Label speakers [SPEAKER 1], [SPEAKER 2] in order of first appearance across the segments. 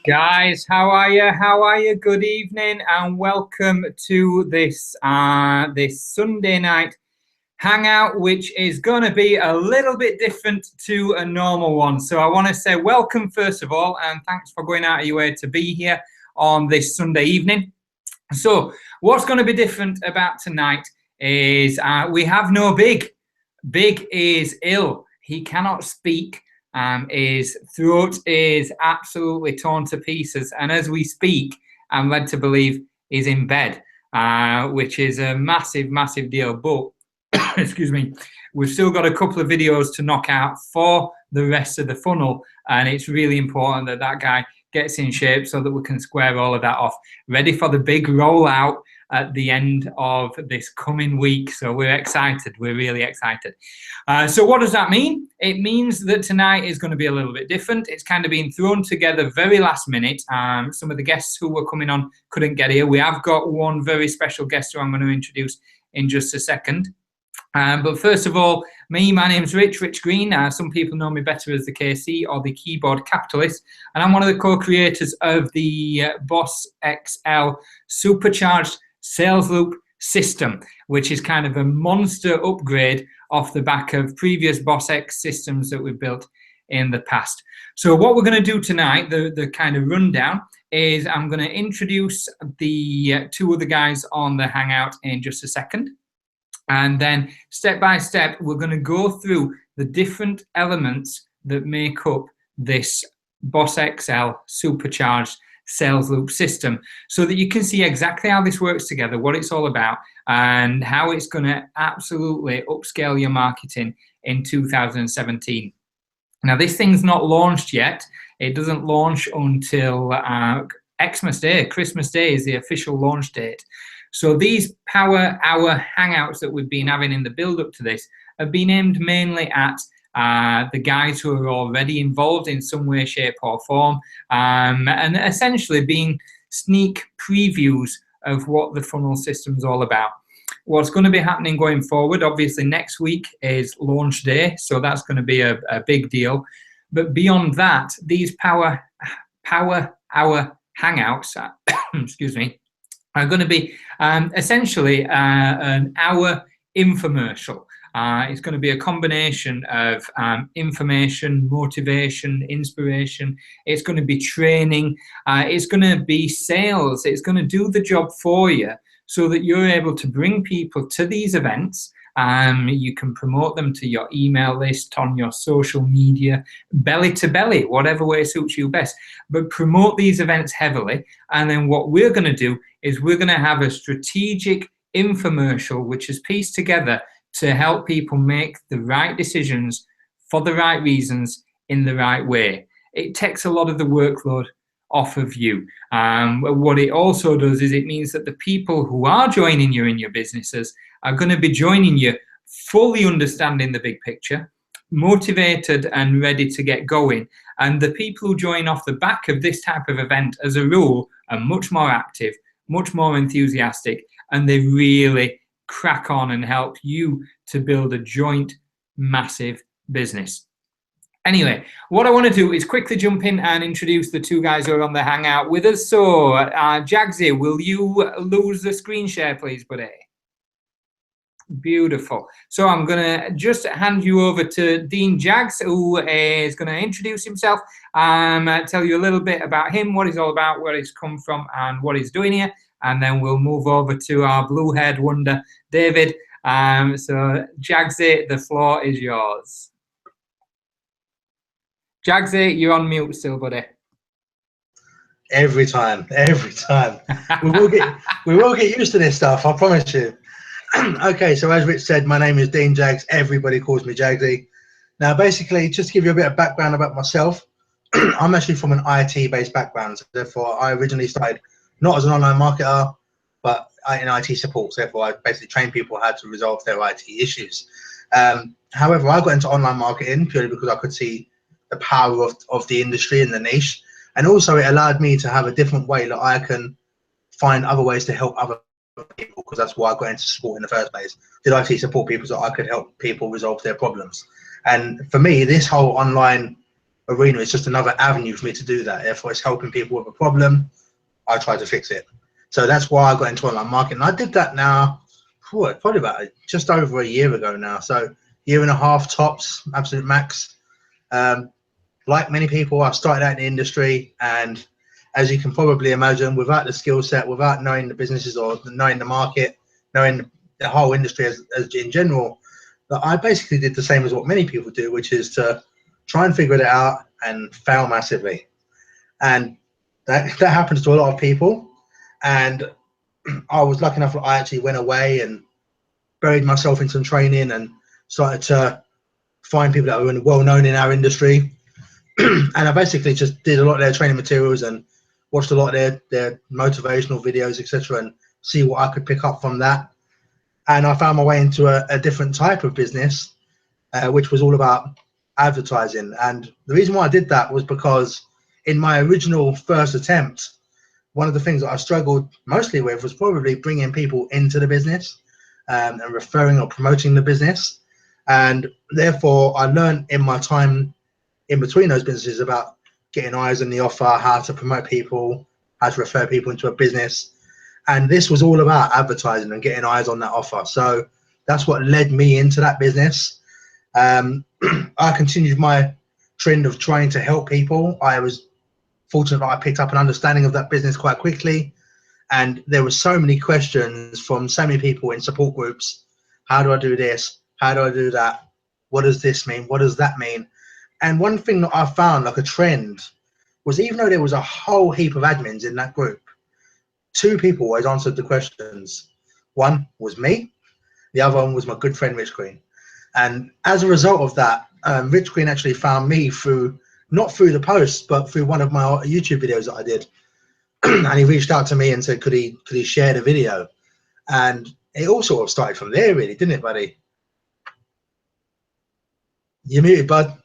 [SPEAKER 1] Guys, how are you? How are you? Good evening and welcome to this this Sunday night hangout, which is going to be a little bit different to a normal one. So I want to say welcome first of all, and thanks for going out of your way to be here on this Sunday evening. So what's going to be different about tonight is we have no Bigg. Bigg is ill. He cannot speak. His throat is absolutely torn to pieces, and as we speak, I'm led to believe he's in bed, which is a massive, massive deal. But excuse me, we've still got a couple of videos to knock out for the rest of the funnel, and it's really important that that guy gets in shape so that we can square all of that off, ready for the big rollout at the end of this coming week. So we're excited. We're really excited. So what does that mean? It means that tonight is going to be a little bit different. It's kind of been thrown together very last minute. Some of the guests who were coming on couldn't get here. We have got one very special guest who I'm going to introduce in just a second. But first of all, my name's Rich Green. Some people know me better as TheKC or the Keyboard Capitalist. And I'm one of the co-creators of the BOSSXL Supercharged Sales Loop system, which is kind of a monster upgrade off the back of previous BOSSX systems that we've built in the past. So what we're going to do tonight, the kind of rundown, is I'm going to introduce the two other guys on the Hangout in just a second. And then step by step, we're going to go through the different elements that make up this BOSSXL Supercharged Sales Loop system, so that you can see exactly how this works together, what it's all about, and how it's going to absolutely upscale your marketing in 2017. Now, this thing's not launched yet. It doesn't launch until Xmas Day. Christmas Day is the official launch date. So these Power Hour Hangouts that we've been having in the build-up to this have been aimed mainly at the guys who are already involved in some way, shape or form, and essentially being sneak previews of what the funnel system's all about. What's going to be happening going forward, obviously next week is launch day, so that's going to be a big deal. But beyond that, these Power Hour Hangouts, excuse me, are going to be essentially an hour infomercial. It's going to be a combination of information, motivation, inspiration. It's going to be training. It's going to be sales. It's going to do the job for you so that you're able to bring people to these events. You can promote them to your email list, on your social media, belly to belly, whatever way suits you best. But promote these events heavily. And then what we're going to do is we're going to have a strategic infomercial which is pieced together to help people make the right decisions for the right reasons in the right way. It takes a lot of the workload off of you. What it also does is it means that the people who are joining you in your businesses are going to be joining you fully understanding the big picture, motivated and ready to get going. And the people who join off the back of this type of event, as a rule, are much more active, much more enthusiastic, and they really crack on and help you to build a joint massive business. Anyway, what I want to do is quickly jump in and introduce the two guys who are on the Hangout with us. So, Jaggsy, will you lose the screen share, please, buddy? Beautiful. So I'm going to just hand you over to Dean Jaggs, who is going to introduce himself, tell you a little bit about him, what he's all about, where he's come from, and what he's doing here. And then we'll move over to our blue-haired wonder, David. So, Jaggsy, the floor is yours. Jaggsy, you're on mute still, buddy.
[SPEAKER 2] Every time. we will get used to this stuff, I promise you. Okay, so as Rich said, my name is Dean Jaggs. Everybody calls me Jaggsy. Now, basically, just to give you a bit of background about myself, I'm actually from an IT-based background. So therefore, I originally started not as an online marketer, but in IT support. So therefore, I basically train people how to resolve their IT issues. However, I got into online marketing purely because I could see the power of the industry and the niche. And also it allowed me to have a different way that I can find other ways to help other people, because that's why I got into support in the first place. Did IT support people so I could help people resolve their problems. And for me, this whole online arena. It's just another avenue for me to do that. Therefore, it's helping people with a problem. I try to fix it. So that's why I got into online marketing. I did that now, probably about just over a year ago now. So year and a half tops, absolute max. Like many people, I started out in the industry, and as you can probably imagine, without the skill set, without knowing the businesses or knowing the market, knowing the whole industry as in general, that I basically did the same as what many people do, which is to try and figure it out and fail massively. And that happens to a lot of people. And I was lucky enough that I actually went away and buried myself in some training and started to find people that were well known in our industry. And I basically just did a lot of their training materials and watched a lot of their motivational videos, etc., and see what I could pick up from that. And I found my way into a different type of business, which was all about advertising. And the reason why I did that was because in my original first attempt, one of the things that I struggled mostly with was probably bringing people into the business and referring or promoting the business. And therefore, I learned in my time in between those businesses about getting eyes on the offer, how to promote people, how to refer people into a business. And this was all about advertising and getting eyes on that offer. So that's what led me into that business. I continued my trend of trying to help people. I was fortunate that I picked up an understanding of that business quite quickly. And there were so many questions from so many people in support groups. How do I do this? How do I do that? What does this mean? What does that mean? And one thing that I found, like a trend, was even though there was a whole heap of admins in that group, two people always answered the questions. One was me, the other one was my good friend Rich Green. And as a result of that, Rich Green actually found me through, not through the posts, but through one of my YouTube videos that I did. And he reached out to me and said, could he share the video? And it all sort of started from there, really, didn't it, buddy? You're muted, bud.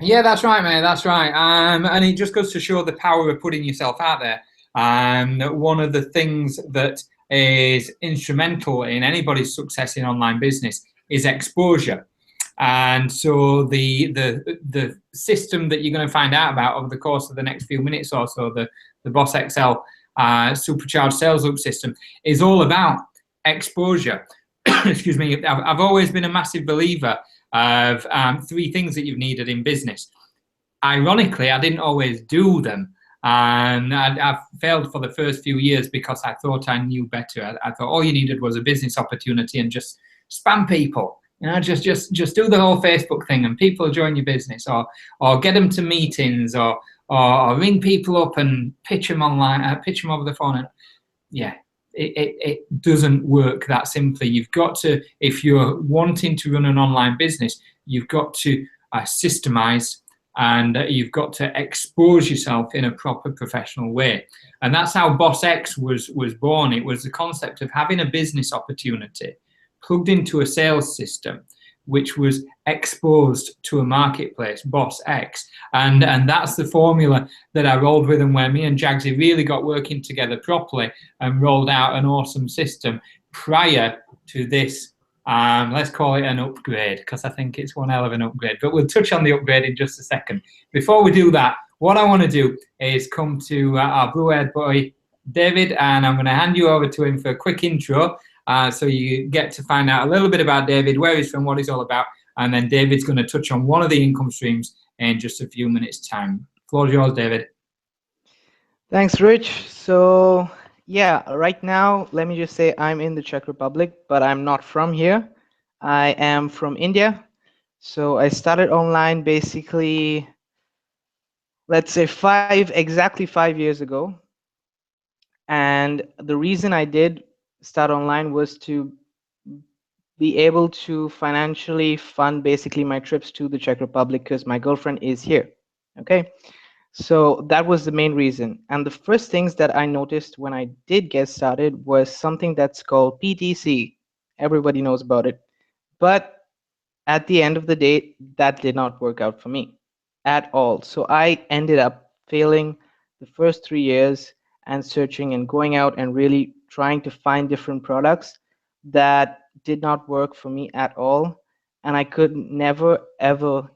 [SPEAKER 1] Yeah, that's right, mate. That's right. And it just goes to show the power of putting yourself out there. One of the things that is instrumental in anybody's success in online business is exposure. And so the system that you're going to find out about over the course of the next few minutes or so, the BOSSXL Supercharged Sales Loop system, is all about exposure. Excuse me. I've always been a massive believer of three things that you've needed in business. Ironically, I didn't always do them. And I failed for the first few years because I thought I knew better. I thought all you needed was a business opportunity and just spam people. You know, just do the whole Facebook thing and people will join your business, or get them to meetings, or ring people up and pitch them online, pitch them over the phone. And yeah, it doesn't work that simply. You've got to, if you're wanting to run an online business, you've got to systemize, and you've got to expose yourself in a proper professional way. And that's how BOSSX was born. It was the concept of having a business opportunity plugged into a sales system, which was exposed to a marketplace, BOSSX. And that's the formula that I rolled with, and where me and Jaggsy really got working together properly and rolled out an awesome system prior to this. Let's call it an upgrade, because I think it's one hell of an upgrade. But we'll touch on the upgrade in just a second. Before we do that, what I want to do is come to our blue-haired boy, David, and I'm going to hand you over to him for a quick intro. So you get to find out a little bit about David, where he's from, what he's all about, and then David's going to touch on one of the income streams in just a few minutes' time. Floor's yours, David.
[SPEAKER 3] Thanks, Rich. So yeah, right now, let me just say I'm in the Czech Republic, but I'm not from here. I am from India. So I started online basically, let's say exactly 5 years ago. And the reason I did start online was to be able to financially fund basically my trips to the Czech Republic, because my girlfriend is here. Okay, so that was the main reason. And the first things that I noticed when I did get started was something that's called PTC. Everybody knows about it. But at the end of the day, that did not work out for me at all. So I ended up failing the first 3 years and searching and going out and really trying to find different products that did not work for me at all. And I could never, ever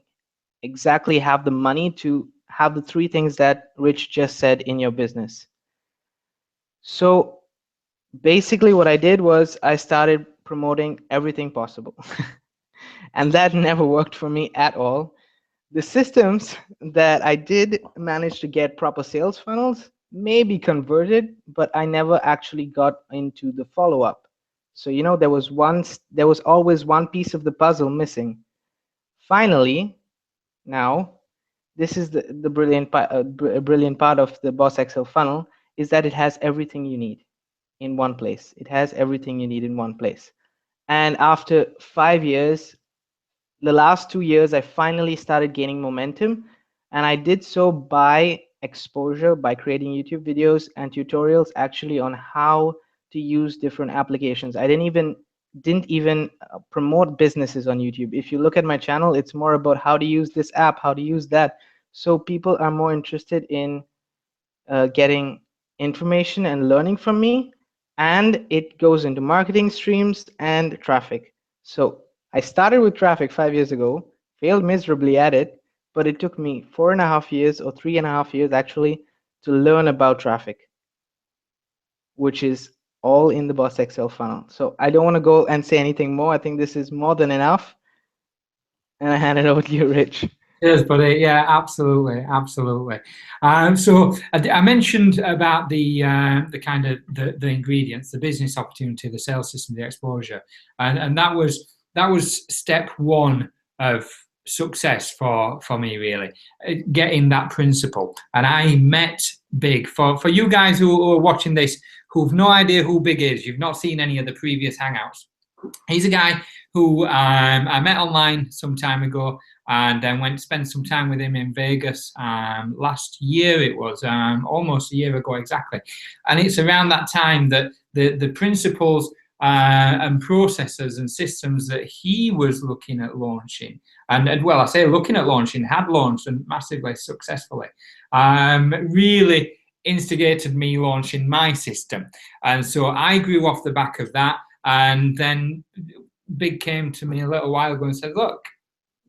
[SPEAKER 3] exactly have the money to have the 3 things that Rich just said in your business. So basically what I did was I started promoting everything possible. And that never worked for me at all. The systems that I did manage to get proper sales funnels maybe converted, but I never actually got into the follow-up. So you know, there was always one piece of the puzzle missing. Finally, now this is the brilliant part of the BOSSXL funnel, is that it has everything you need in one place. It has everything you need in one place. And after 5 years, the last 2 years, I finally started gaining momentum, and I did so by exposure, by creating YouTube videos and tutorials actually on how to use different applications. I didn't even promote businesses on YouTube. If you look at my channel, it's more about how to use this app, how to use that. So people are more interested in getting information and learning from me, and it goes into marketing streams and traffic. So I started with traffic 5 years ago, failed miserably at it, but it took me 4.5 years or 3.5 years actually to learn about traffic, which is all in the BOSSXL funnel. So I don't want to go and say anything more. I think this is more than enough. And I hand it over to you, Rich.
[SPEAKER 1] Yes, buddy. Yeah, absolutely, absolutely. So I mentioned about the kind of the ingredients, the business opportunity, the sales system, the exposure, and that was step one of success for me, really, getting that principle. And I met Bigg. For you guys who are watching this, who've no idea who Bigg is, you've not seen any of the previous hangouts. He's a guy who I met online some time ago, and then went to spend some time with him in Vegas last year. It was almost a year ago exactly. And it's around that time that the principles and processes and systems that he was looking at launching, and well, I say looking at launching, had launched and massively successfully, really instigated me launching my system. And so I grew off the back of that. And then Bigg came to me a little while ago and said, look,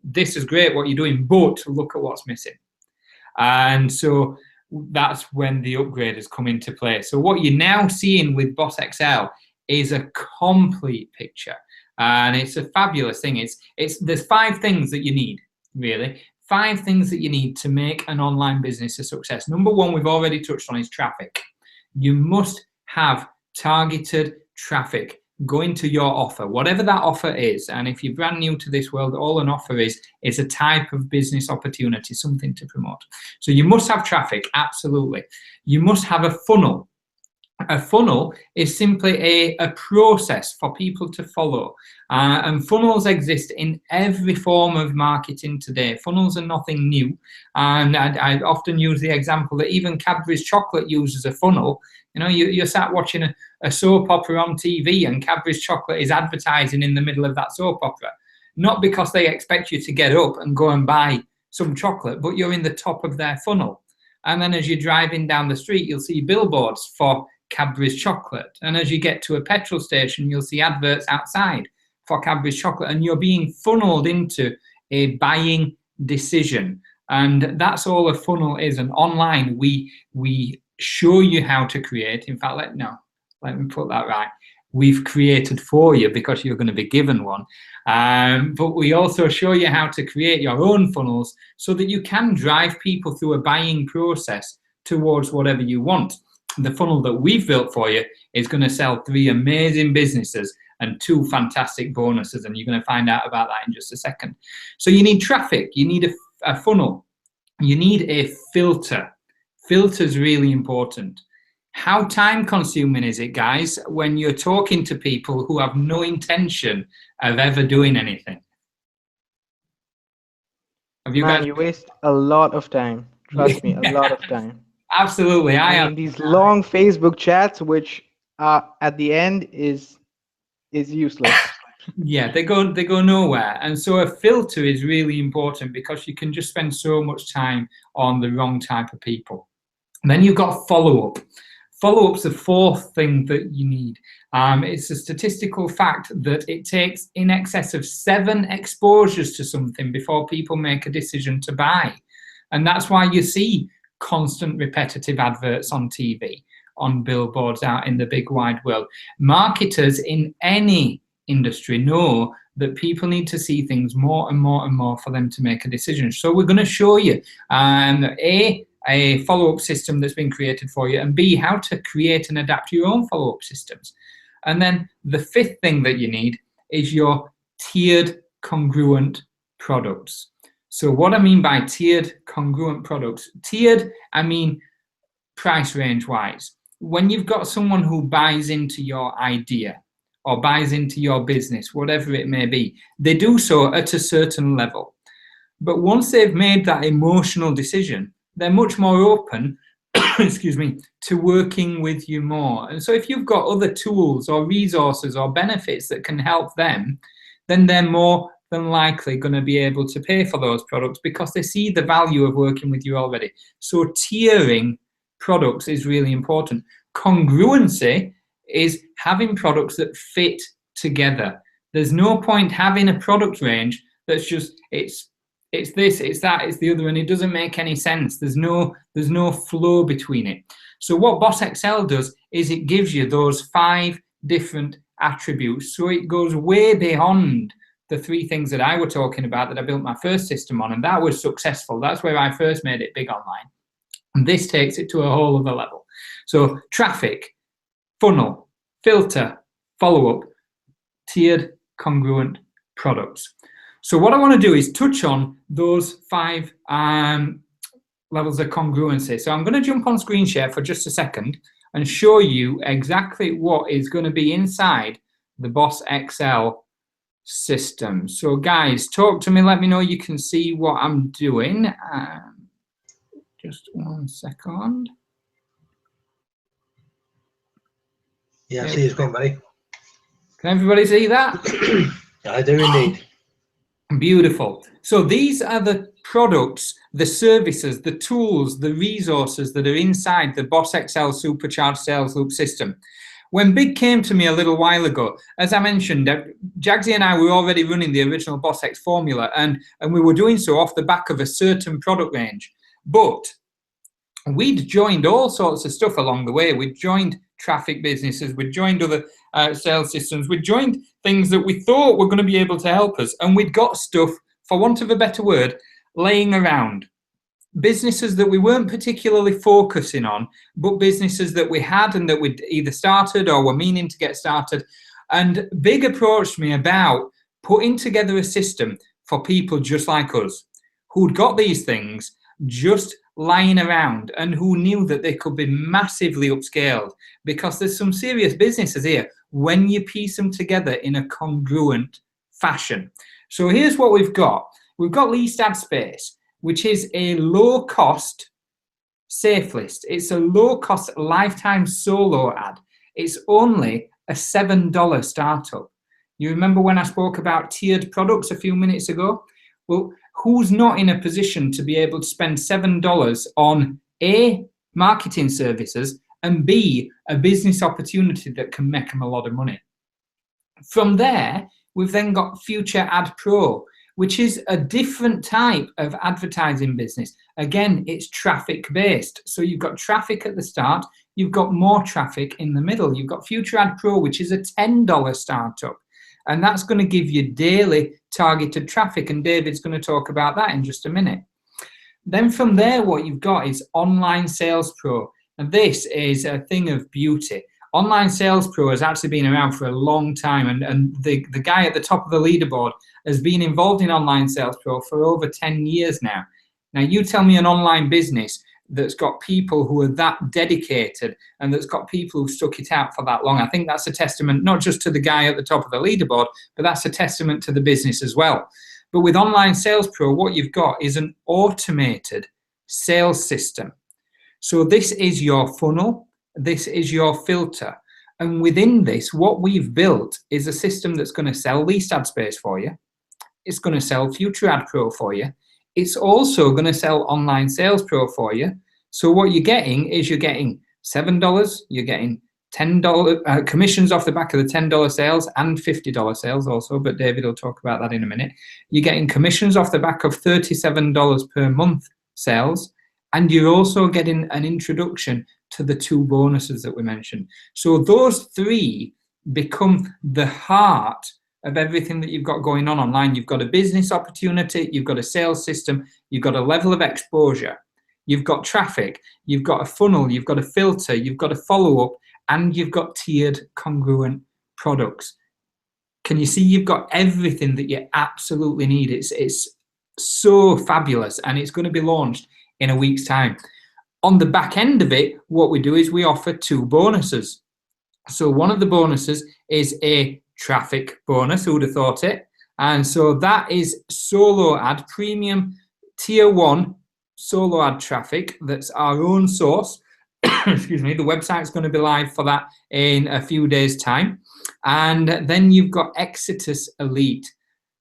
[SPEAKER 1] this is great what you're doing, but look at what's missing. And so that's when the upgrade has come into play. So what you're now seeing with BOSSXL is a complete picture, and it's a fabulous thing. There's 5 things that you need, really. 5 things that you need to make an online business a success. Number 1, we've already touched on, is traffic. You must have targeted traffic going to your offer, whatever that offer is. And if you're brand new to this world, all an offer is a type of business opportunity, something to promote. So you must have traffic, absolutely. You must have a funnel. A funnel is simply a process for people to follow. And funnels exist in every form of marketing today. Funnels are nothing new. And I often use the example that even Cadbury's chocolate uses a funnel. You know, you're sat watching a soap opera on TV, and Cadbury's chocolate is advertising in the middle of that soap opera. Not because they expect you to get up and go and buy some chocolate, but you're in the top of their funnel. And then as you're driving down the street, you'll see billboards for Cadbury's chocolate. And as you get to a petrol station, you'll see adverts outside for Cadbury's chocolate, and you're being funneled into a buying decision. And that's all a funnel is. And online, we show you how to create. In fact, let me put that right. We've created for you, because you're going to be given one. But we also show you how to create your own funnels so that you can drive people through a buying process towards whatever you want. The funnel that we've built for you is going to sell 3 amazing businesses and 2 fantastic bonuses, and you're going to find out about that in just a second. So you need traffic, you need a funnel, you need a filter. Filter's really important. How time consuming is it, guys, when you're talking to people who have no intention of ever doing anything? Have you guys?
[SPEAKER 3] You waste a lot of time. Trust me, a lot of time.
[SPEAKER 1] Absolutely, I am.
[SPEAKER 3] These long Facebook chats, which at the end is useless.
[SPEAKER 1] Yeah, they go nowhere. And so a filter is really important, because you can just spend so much time on the wrong type of people. And then you've got follow-up. Follow-up's the fourth thing that you need. It's a statistical fact that it takes in excess of 7 exposures to something before people make a decision to buy. And that's why you see constant repetitive adverts on TV, on billboards out in the big wide world. Marketers in any industry know that people need to see things more and more and more for them to make a decision. So we're going to show you a follow-up system that's been created for you, and B, how to create and adapt your own follow-up systems. And then the fifth thing that you need is your tiered congruent products. So what I mean by tiered congruent products, tiered, I mean price range wise. When you've got someone who buys into your idea or buys into your business, whatever it may be, they do so at a certain level. But once they've made that emotional decision, they're much more open, excuse me, to working with you more. And so if you've got other tools or resources or benefits that can help them, then they're more than likely going to be able to pay for those products because they see the value of working with you already. So tiering products is really important. Congruency is having products that fit together. There's no point having a product range that's just, it's this, it's that, it's the other, and it doesn't make any sense. There's no flow between it. So what BOSSXL does is it gives you those 5 different attributes. So it goes way beyond the 3 things that I were talking about that I built my first system on, and that was successful. That's where I first made it big online. And this takes it to a whole other level. So traffic, funnel, filter, follow-up, tiered congruent products. So what I want to do is touch on those 5 levels of congruency. So I'm going to jump on screen share for just a second and show you exactly what is going to be inside the BOSSXL system. So guys, talk to me, let me know you can see what I'm doing. Just 1 second.
[SPEAKER 2] Yeah, I see your screen, buddy.
[SPEAKER 1] Can everybody see that?
[SPEAKER 2] I do indeed.
[SPEAKER 1] Beautiful. So these are the products, the services, the tools, the resources that are inside the BOSSXL Supercharged Sales Loop system. When Bigg came to me a little while ago, as I mentioned, Jaggsy and I were already running the original BOSSX formula, and we were doing so off the back of a certain product range. But we'd joined all sorts of stuff along the way. We'd joined traffic businesses, we'd joined other sales systems, we'd joined things that we thought were going to be able to help us, and we'd got stuff, for want of a better word, laying around. Businesses that we weren't particularly focusing on, but businesses that we had and that we'd either started or were meaning to get started. And Bigg approached me about putting together a system for people just like us, who'd got these things just lying around and who knew that they could be massively upscaled, because there's some serious businesses here when you piece them together in a congruent fashion. So here's what we've got. We've got least ad space, which is a low-cost safe list. It's a low-cost lifetime solo ad. It's only a $7 startup. You remember when I spoke about tiered products a few minutes ago? Well, who's not in a position to be able to spend $7 on A, marketing services, and B, a business opportunity that can make them a lot of money? From there, we've then got Future Ad Pro, which is a different type of advertising business. Again, it's traffic based. So you've got traffic at the start, you've got more traffic in the middle. You've got Future Ad Pro, which is a $10 startup. And that's going to give you daily targeted traffic. And David's going to talk about that in just a minute. Then from there, what you've got is Online Sales Pro. And this is a thing of beauty. Online Sales Pro has actually been around for a long time, and the guy at the top of the leaderboard has been involved in Online Sales Pro for over 10 years now. Now, you tell me an online business that's got people who are that dedicated and that's got people who've stuck it out for that long. I think that's a testament not just to the guy at the top of the leaderboard, but that's a testament to the business as well. But with Online Sales Pro, what you've got is an automated sales system. So this is your funnel. This is your filter. And within this, what we've built is a system that's going to sell least ad space for you. It's going to sell Future Ad Pro for you. It's also going to sell Online Sales Pro for you. So what you're getting is you're getting $7, you're getting $10 commissions off the back of the $10 sales and $50 sales also, but David will talk about that in a minute. You're getting commissions off the back of $37 per month sales, and you're also getting an introduction to the 2 bonuses that we mentioned. So those 3 become the heart of everything that you've got going on online. You've got a business opportunity, you've got a sales system, you've got a level of exposure, you've got traffic, you've got a funnel, you've got a filter, you've got a follow-up, and you've got tiered congruent products. Can you see you've got everything that you absolutely need? It's so fabulous, and it's going to be launched in a week's time. On the back end of it, what we do is we offer 2 bonuses. So one of the bonuses is a traffic bonus. Who would have thought it? And so that is solo ad, premium tier 1 solo ad traffic. That's our own source. Excuse me. The website's going to be live for that in a few days' time. And then you've got Exodus Elite.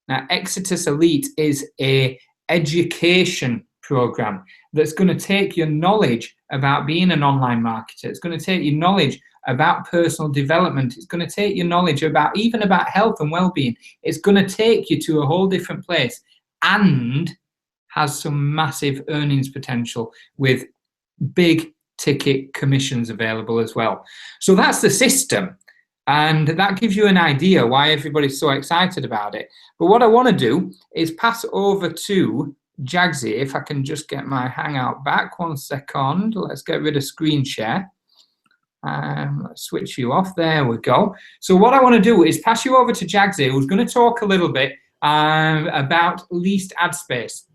[SPEAKER 1] Now, Exodus Elite is a education program that's going to take your knowledge about being an online marketer. It's going to take your knowledge about personal development. It's going to take your knowledge about even about health and well-being. It's going to take you to a whole different place, and has some massive earnings potential with big ticket commissions available as well. So that's the system, and that gives you an idea why everybody's so excited about it. But what I want to do is pass over to Jaggsy. If I can just get my Hangout back 1 second. Let's get rid of screen share. Let's switch you off. There we go. So what I want to do is pass you over to Jaggsy, who's going to talk a little bit about leased ad space.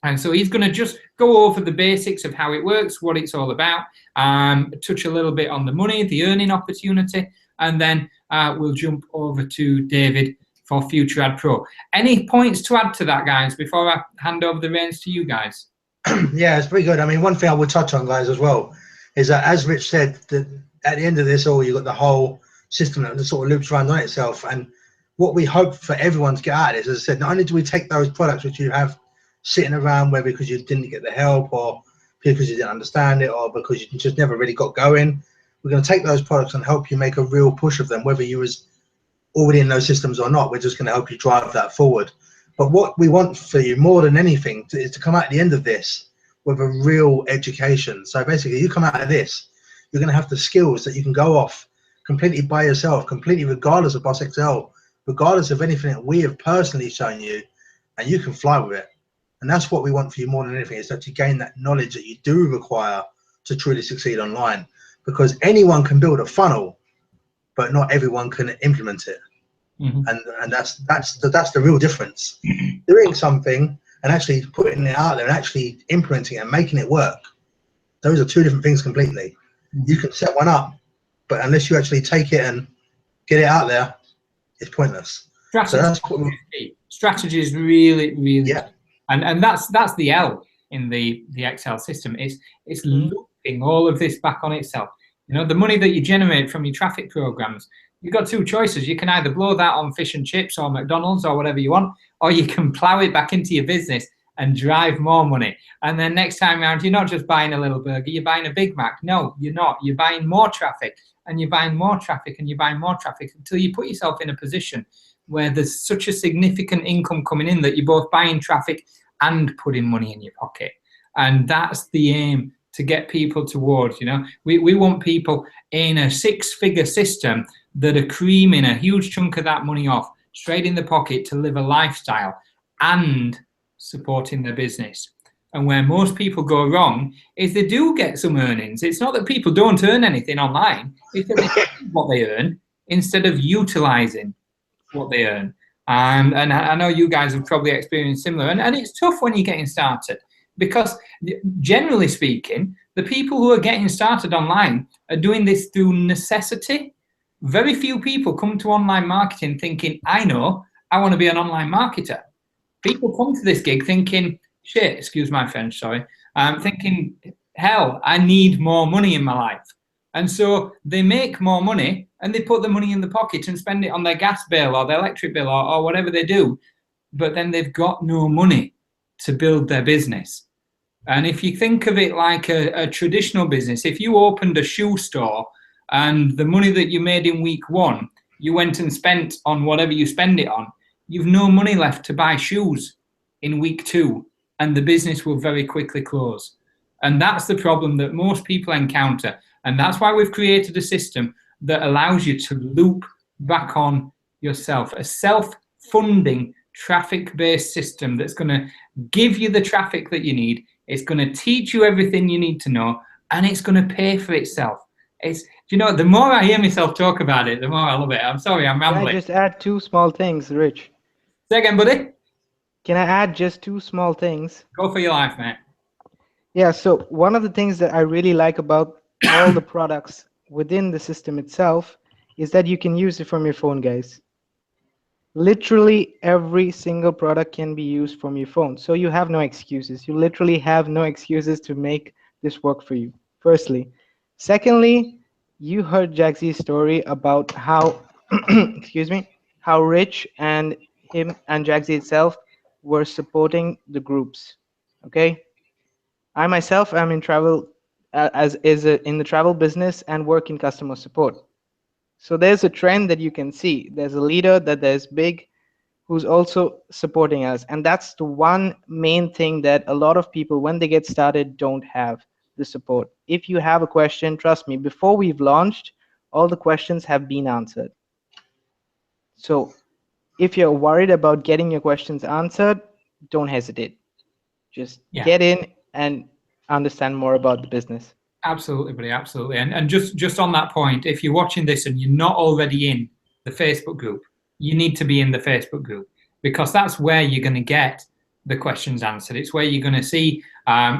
[SPEAKER 1] And so he's going to just go over the basics of how it works, what it's all about, touch a little bit on the money, the earning opportunity, and then we'll jump over to David for Future Ad Pro. Any points to add to that, guys, before I hand over the reins to you guys?
[SPEAKER 2] Yeah, it's pretty good. I mean, one thing I would touch on, guys, as well, is that, as Rich said, that at the end of this all, you've got the whole system that sort of loops around on itself. And what we hope for everyone to get out of this, as I said, not only do we take those products which you have sitting around where because you didn't get the help, or because you didn't understand it, or because you just never really got going, we're going to take those products and help you make a real push of them, whether you was already in those systems or not. We're just going to help you drive that forward. But what we want for you more than anything is to come out at the end of this with a real education. So basically, you come out of this, you're going to have the skills that you can go off completely by yourself, completely regardless of BOSSXL, regardless of anything that we have personally shown you, and you can fly with it. And that's what we want for you more than anything, is that you gain that knowledge that you do require to truly succeed online. Because anyone can build a funnel, but not everyone can implement it. Mm-hmm. And that's the real difference. Doing something and actually putting it out there and actually implementing it and making it work, those are 2 different things completely. Mm-hmm. You can set one up, but unless you actually take it and get it out there, it's pointless.
[SPEAKER 1] Strategy, so that's what strategy is really, really,
[SPEAKER 2] yeah.
[SPEAKER 1] And that's the L in the XL system. It's looping all of this back on itself. You know, the money that you generate from your traffic programs, you've got 2 choices. You can either blow that on fish and chips or McDonald's or whatever you want, or you can plow it back into your business and drive more money. And then next time around, you're not just buying a little burger, you're buying a Big Mac. No, you're not. You're buying more traffic, and you're buying more traffic, and you're buying more traffic, until you put yourself in a position where there's such a significant income coming in that you're both buying traffic and putting money in your pocket. And that's the aim, to get people towards, you know, we want people in a 6-figure system that are creaming a huge chunk of that money off straight in the pocket to live a lifestyle and supporting their business. And where most people go wrong is they do get some earnings. It's not that people don't earn anything online, it's that they get what they earn instead of utilizing what they earn. And I know you guys have probably experienced similar, and it's tough when you're getting started, because generally speaking, the people who are getting started online are doing this through necessity. Very few people come to online marketing thinking, I know, I want to be an online marketer. People come to this gig thinking, shit, excuse my French, sorry, thinking, hell, I need more money in my life. And so they make more money and they put the money in the pocket and spend it on their gas bill or their electric bill or whatever they do. But then they've got no money to build their business. And if you think of it like a traditional business, if you opened a shoe store and the money that you made in week 1, you went and spent on whatever you spend it on, you've no money left to buy shoes in week 2, and the business will very quickly close. And that's the problem that most people encounter. And that's why we've created a system that allows you to loop back on yourself, a self-funding traffic-based system that's going to give you the traffic that you need. It's going to teach you everything you need to know, and it's going to pay for itself. It's, you know, the more I hear myself talk about it, the more I love it. I'm sorry, I'm rambling.
[SPEAKER 3] Can I just add 2 small things, Rich?
[SPEAKER 1] Say again, buddy.
[SPEAKER 3] Can I add just 2 small things?
[SPEAKER 1] Go for your life, mate.
[SPEAKER 3] Yeah, so one of the things that I really like about all the products within the system itself is that you can use it from your phone, guys. Literally every single product can be used from your phone. So you have no excuses. You literally have no excuses to make this work for you, firstly. Secondly, you heard Jaggsy's story about how, excuse me, how Rich and him and Jaggsy itself were supporting the groups, okay? I myself am in travel, in the travel business and work in customer support. So there's a trend that you can see. There's a leader, that there's Bigg, who's also supporting us. And that's the one main thing that a lot of people, when they get started, don't have the support. If you have a question, trust me, before we've launched, all the questions have been answered. So if you're worried about getting your questions answered, don't hesitate. Just get in and understand more about the business.
[SPEAKER 1] Absolutely, buddy, absolutely. And just on that point, if you're watching this and you're not already in the Facebook group, you need to be in the Facebook group, because that's where you're going to get the questions answered. It's where you're going to see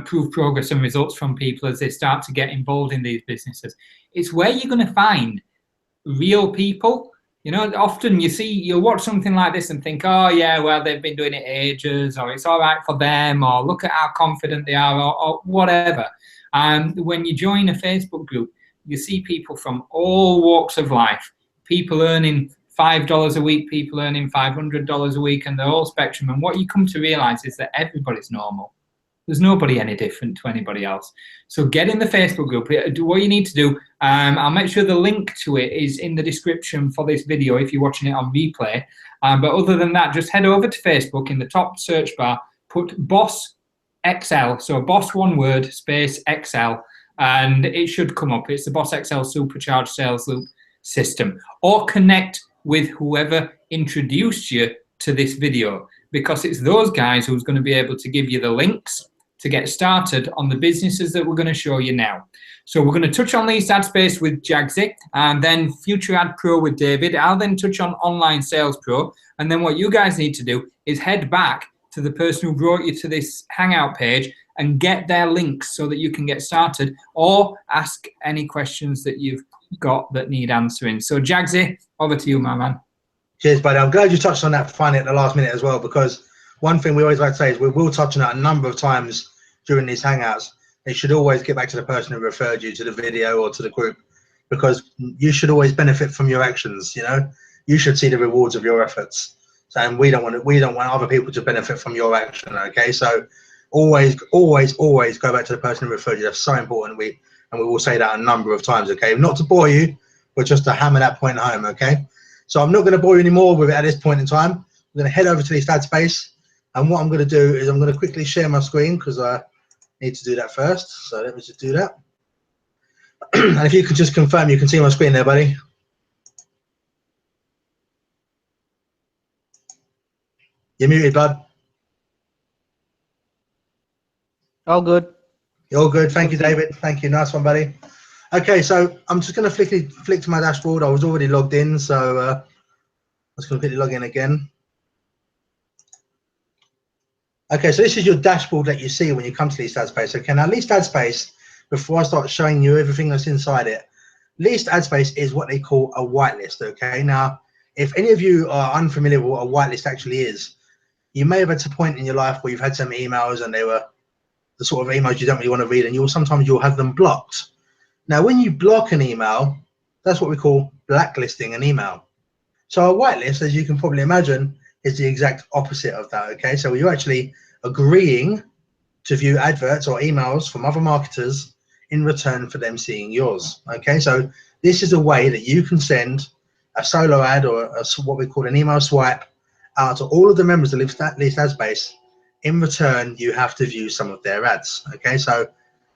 [SPEAKER 1] proof, progress and results from people as they start to get involved in these businesses. It's where you're going to find real people. You know, often you'll watch something like this and think, oh yeah, well, they've been doing it ages, or it's all right for them, or look at how confident they are, or whatever. And when you join a Facebook group, you see people from all walks of life, people earning $5 a week, people earning $500 a week, and the whole spectrum. And what you come to realize is that everybody's normal. There's nobody any different to anybody else. So get in the Facebook group. Do what you need to do. I'll make sure the link to it is in the description for this video if you're watching it on replay. But other than that, just head over to Facebook. In the top search bar, put BOSSXL, so BOSS one word, space XL, and it should come up. It's the BOSSXL Supercharged Sales Loop System. Or connect with whoever introduced you to this video, because it's those guys who's going to be able to give you the links to get started on the businesses that we're going to show you now. So we're going to touch on Least Ad Space with Jaggsy, and then Future Ad Pro with David. I'll then touch on Online Sales Pro, and then what you guys need to do is head back to the person who brought you to this Hangout page and get their links so that you can get started, or ask any questions that you've got that need answering. So Jaggsy, over to you, my man.
[SPEAKER 2] Cheers, buddy. I'm glad you touched on that finally at the last minute as well, because one thing we always like to say is we will touch on that a number of times during these Hangouts. You should always get back to the person who referred you to the video or to the group, because you should always benefit from your actions. You know, you should see the rewards of your efforts. So, and we don't want other people to benefit from your action. Okay, so always go back to the person who referred you. That's so important. We will say that a number of times. Okay, not to bore you, but just to hammer that point home. Okay. So I'm not going to bore you anymore with it at this point in time. I'm going to head over to the ad space, and what I'm going to do is I'm going to quickly share my screen, because I need to do that first. So let me just do that. And if you could just confirm you can see my screen there, buddy. You're muted, bud.
[SPEAKER 3] All good.
[SPEAKER 2] You're all good. Thank you, David. Thank you. Nice one, buddy. Okay, so I'm just going to flick to my dashboard. I was already logged in, so I'm just going to quickly log in again. Okay, so this is your dashboard that you see when you come to Least Ad Space. Okay, now Least Ad Space, before I start showing you everything that's inside it, Least Ad Space is what they call a whitelist. Okay, now if any of you are unfamiliar with what a whitelist actually is, you may have had a point in your life where you've had some emails and they were the sort of emails you don't really want to read, and sometimes you'll have them blocked. Now, when you block an email, that's what we call blacklisting an email. So a whitelist, as you can probably imagine, is the exact opposite of that. Okay, so you're actually agreeing to view adverts or emails from other marketers in return for them seeing yours. Okay, so this is a way that you can send a solo ad or what we call an email swipe out to all of the members of the Least Ads Base. In return, you have to view some of their ads. Okay, so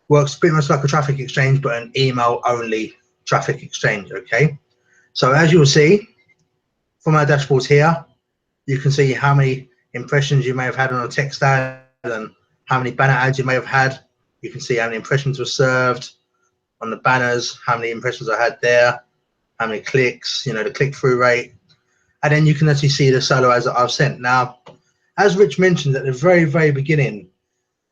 [SPEAKER 2] works pretty much like a traffic exchange, but an email only traffic exchange. Okay, so as you'll see from our dashboards here, you can see how many impressions you may have had on a text ad and how many banner ads you may have had. You can see how many impressions were served on the banners, how many impressions I had there, how many clicks, you know, the click-through rate. And then you can actually see the solo ads that I've sent. Now, as Rich mentioned at the very, very beginning,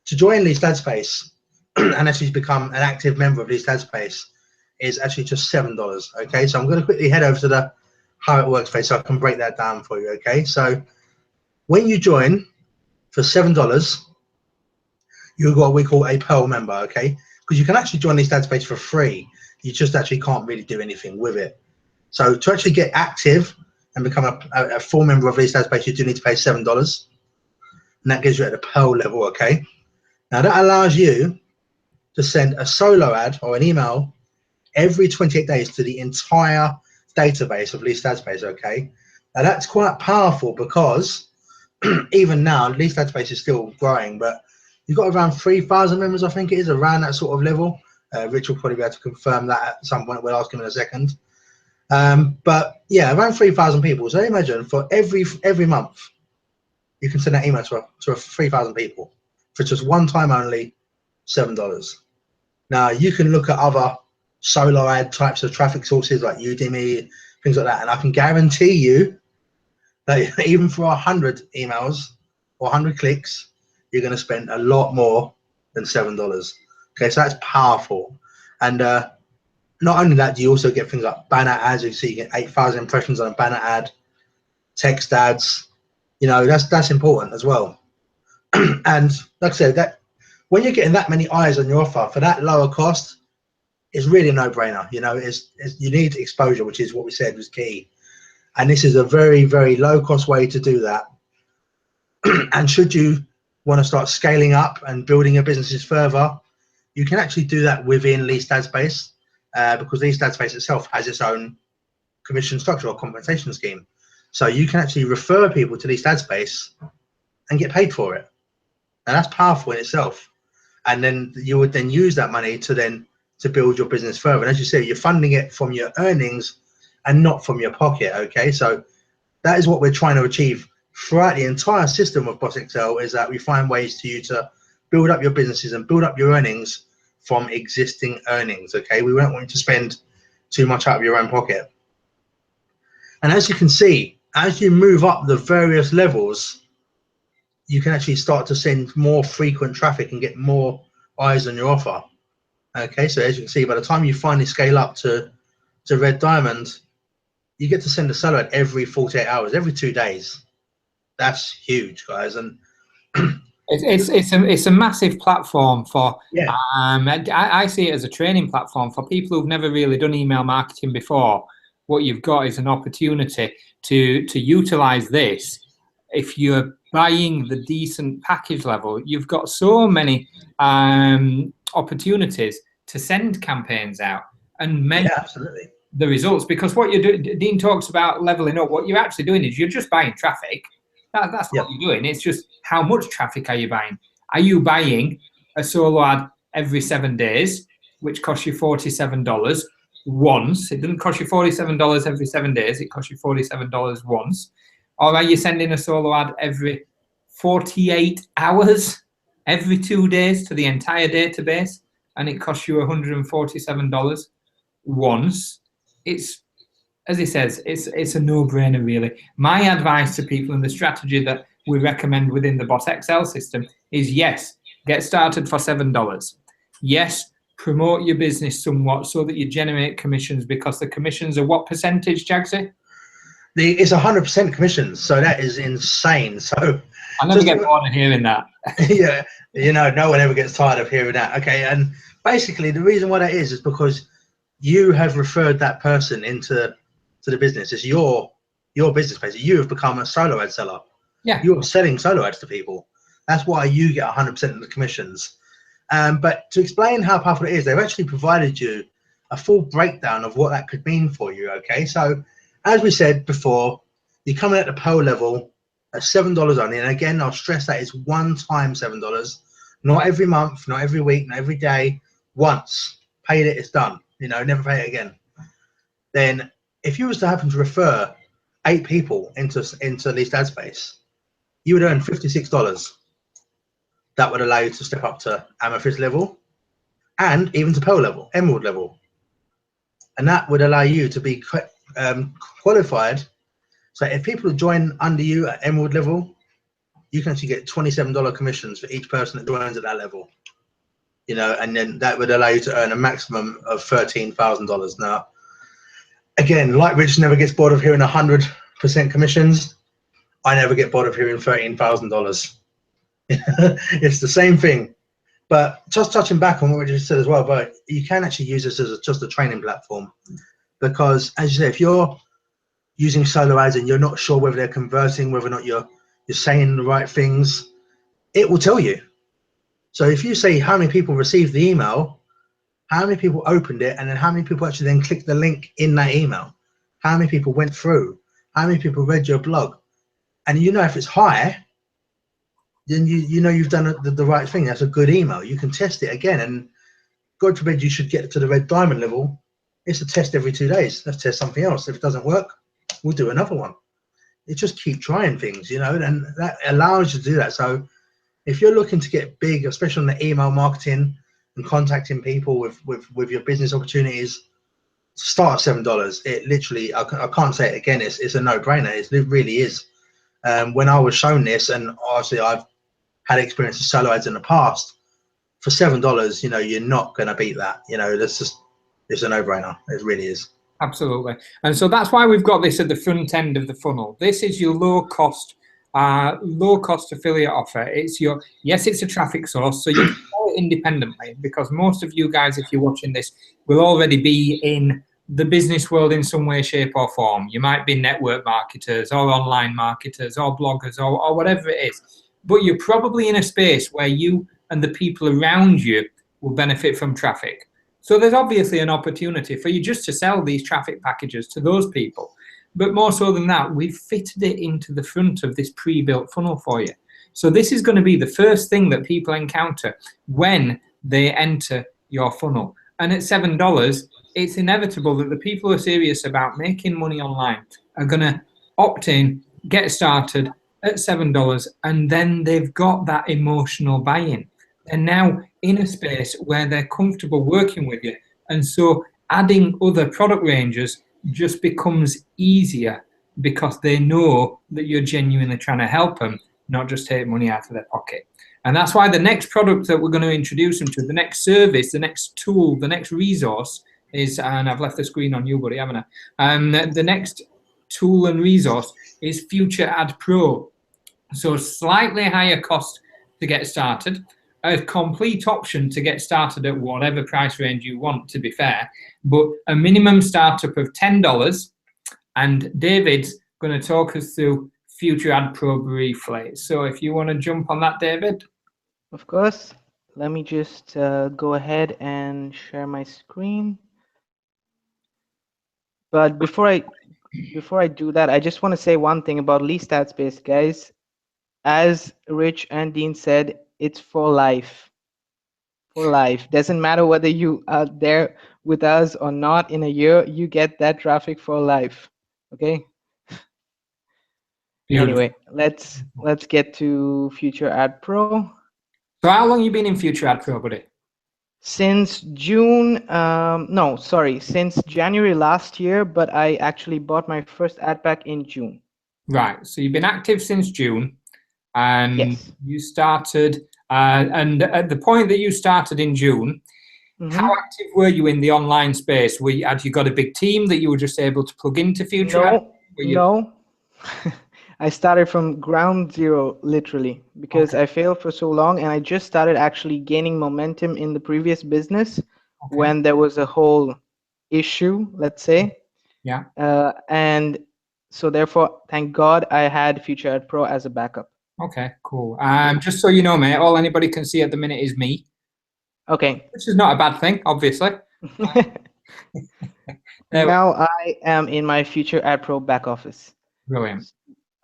[SPEAKER 2] to join Least Ad Space and actually become an active member of Least Ad Space is actually just $7. Okay, so I'm going to quickly head over to the how it works page so I can break that down for you. Okay, so when you join for $7, you've got what we call a Pearl member. Okay, because you can actually join Least Ad Space for free. You just actually can't really do anything with it. So to actually get active and become a full member of Least Ad Space, you do need to pay $7, and that gives you at the Pearl level. Okay, now that allows you to send a solo ad or an email every 28 days to the entire database of Least Ad Space. Okay, now that's quite powerful because even now Least Ad Space is still growing, but you've got around 3,000 members, I think it is, around that sort of level. Rich will probably be able to confirm that at some point. We'll ask him in a second. But yeah, around 3,000 people. So imagine for every month, you can send that email to 3,000 people for just one time only, $7. Now you can look at other solo ad types of traffic sources like Udemy, things like that, and I can guarantee you that even for 100 emails or 100 clicks, you're going to spend a lot more than $7. Okay, so that's powerful. And not only that, you also get things like banner ads. You see, you get 8,000 impressions on a banner ad, text ads. You know, that's important as well. And like I said, that when you're getting that many eyes on your offer for that lower cost, it's really a no-brainer. You know, you need exposure, which is what we said was key. And this is a very, very low-cost way to do that. And should you want to start scaling up and building your businesses further, you can actually do that within Least Ad Space, because Least Ad Space itself has its own commission structure or compensation scheme. So you can actually refer people to Least Ad Space and get paid for it. And that's powerful in itself. And then you would then use that money to build your business further. And as you say, you're funding it from your earnings and not from your pocket. Okay, so that is what we're trying to achieve throughout the entire system of BOSSXL, is that we find ways to you to build up your businesses and build up your earnings from existing earnings. Okay, we don't want you to spend too much out of your own pocket. And as you can see, as you move up the various levels, you can actually start to send more frequent traffic and get more eyes on your offer. Okay, so as you can see, by the time you finally scale up to Red Diamond, you get to send a solo ad every 48 hours, every 2 days. That's huge, guys. And
[SPEAKER 1] it's a massive platform for,
[SPEAKER 2] yeah.
[SPEAKER 1] I see it as a training platform for people who've never really done email marketing before. What you've got is an opportunity to utilize this. If you're buying the decent package level, you've got so many opportunities to send campaigns out and measure
[SPEAKER 2] absolutely
[SPEAKER 1] the results. Because what you're doing, Dean talks about leveling up. What you're actually doing is you're just buying traffic. That's what you're doing. It's just how much traffic are you buying? Are you buying a solo ad every 7 days, which costs you $47 once? It doesn't cost you $47 every 7 days. It costs you $47 once. Or are you sending a solo ad every 48 hours, every 2 days to the entire database, and it costs you $147 once? It's, as he says, it's a no-brainer, really. My advice to people, and the strategy that we recommend within the BOSSXL system, is yes, get started for $7. Yes, promote your business somewhat so that you generate commissions, because the commissions are what percentage, Jaggsy?
[SPEAKER 2] It's 100% commissions, so that is insane. So
[SPEAKER 1] I never get bored of hearing that.
[SPEAKER 2] Yeah, you know, no one ever gets tired of hearing that. Okay, and basically the reason why that is because you have referred that person into the business. It's your business, basically. You have become a solo ad seller.
[SPEAKER 1] Yeah,
[SPEAKER 2] you're selling solo ads to people. That's why you get 100% of the commissions. But to explain how powerful it is, they've actually provided you a full breakdown of what that could mean for you. Okay, so as we said before, you're coming at the Pearl level at $7 only, and again, I'll stress that it's one time $7, not every month, not every week, not every day. Once paid it, it's done. You know, never pay it again. Then, if you was to happen to refer 8 people into leased ad space, you would earn $56. That would allow you to step up to Amethyst level, and even to Pearl level, Emerald level, and that would allow you to be qualified. So if people join under you at Emerald level, you can actually get $27 commissions for each person that joins at that level. You know, and then that would allow you to earn a maximum of $13,000. Now, again, like Rich never gets bored of hearing 100% commissions. I never get bored of hearing $13,000. It's the same thing. But just touching back on what we just said as well, but you can actually use this as just a training platform, because as you say, if you're using solo ads and you're not sure whether they're converting, whether or not you're saying the right things, it will tell you. So if you say how many people received the email, how many people opened it, and then how many people actually then clicked the link in that email, how many people went through, how many people read your blog, and you know if it's high, then you know you've done the right thing. That's a good email. You can test it again, and God forbid you should get to the red diamond level. It's a test every 2 days. Let's test something else. If it doesn't work, we'll do another one. You just keep trying things, you know, and that allows you to do that. So if you're looking to get big, especially on the email marketing and contacting people with your business opportunities, start at $7. It literally, I can't say it again, it's a no-brainer. It really is. When I was shown this, and obviously I've had experience with solo ads in the past, for $7, you know, you're not going to beat that. You know, it's a no-brainer. It really is.
[SPEAKER 1] Absolutely. And so that's why we've got this at the front end of the funnel. This is your low cost affiliate offer. It's your, yes, it's a traffic source, so you can sell it independently, because most of you guys, if you're watching this, will already be in the business world in some way, shape or form. You might be network marketers or online marketers or bloggers or whatever it is, but you're probably in a space where you and the people around you will benefit from traffic. So there's obviously an opportunity for you just to sell these traffic packages to those people. But more so than that, we've fitted it into the front of this pre-built funnel for you. So this is going to be the first thing that people encounter when they enter your funnel. And at $7, it's inevitable that the people who are serious about making money online are going to opt in, get started at $7, and then they've got that emotional buy-in. They're now in a space where they're comfortable working with you. And so adding other product ranges just becomes easier, because they know that you're genuinely trying to help them, not just take money out of their pocket. And that's why the next product that we're going to introduce them to, the next service, the next tool, the next resource is, and I've left the screen on you, buddy, haven't I? The next tool and resource is Future Ad Pro. So slightly higher cost to get started, a complete option to get started at whatever price range you want, to be fair, but a minimum startup of $10. And David's going to talk us through Future Ad Pro briefly. So if you want to jump on that, David.
[SPEAKER 3] Of course. Let me just go ahead and share my screen. But before I do that, I just want to say one thing about leased ad space, guys. As Rich and Dean said, it's for life. For life. Doesn't matter whether you are there with us or not in a year, you get that traffic for life. Okay? Anyway, let's get to Future Ad Pro.
[SPEAKER 1] So how long have you been in Future Ad Pro, buddy?
[SPEAKER 3] Since June, no, sorry, since January last year, but I actually bought my first ad pack in June.
[SPEAKER 1] Right, so you've been active since June, and
[SPEAKER 3] yes.
[SPEAKER 1] You started, and at the point that you started in June, how active were you in the online space? Had you got a big team that you were just able to plug into Future Ad?
[SPEAKER 3] No. I started from ground zero, literally, because I failed for so long, and I just started actually gaining momentum in the previous business when there was a whole issue, let's say.
[SPEAKER 1] Yeah.
[SPEAKER 3] And so therefore, thank God I had Future Ad Pro as a backup.
[SPEAKER 1] Okay, cool. Just so you know, mate, all anybody can see at the minute is me.
[SPEAKER 3] Okay.
[SPEAKER 1] Which is not a bad thing, obviously.
[SPEAKER 3] Now I am in my Future Ad Pro back office.
[SPEAKER 1] Brilliant.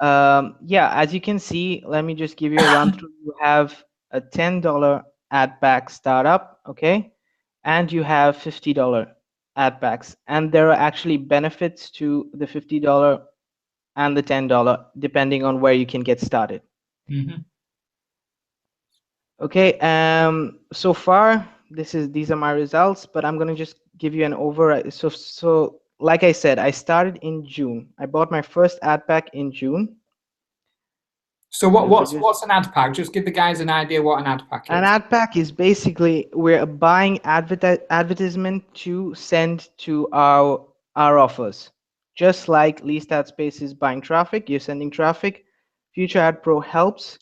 [SPEAKER 3] Yeah, as you can see, let me just give you a run through. You have a $10 ad pack startup, okay? And you have $50 ad packs. And there are actually benefits to the $50 and the $10, depending on where you can get started. Okay, so far these are my results, but I'm gonna just give you an overview. So like I said, I started in June. I bought my first ad pack in June.
[SPEAKER 1] So what's an ad pack? Just give the guys an idea what an ad pack is.
[SPEAKER 3] An ad pack is basically we're buying advertisement to send to our offers. Just like Least Ad Space is buying traffic, you're sending traffic. Future Ad Pro helps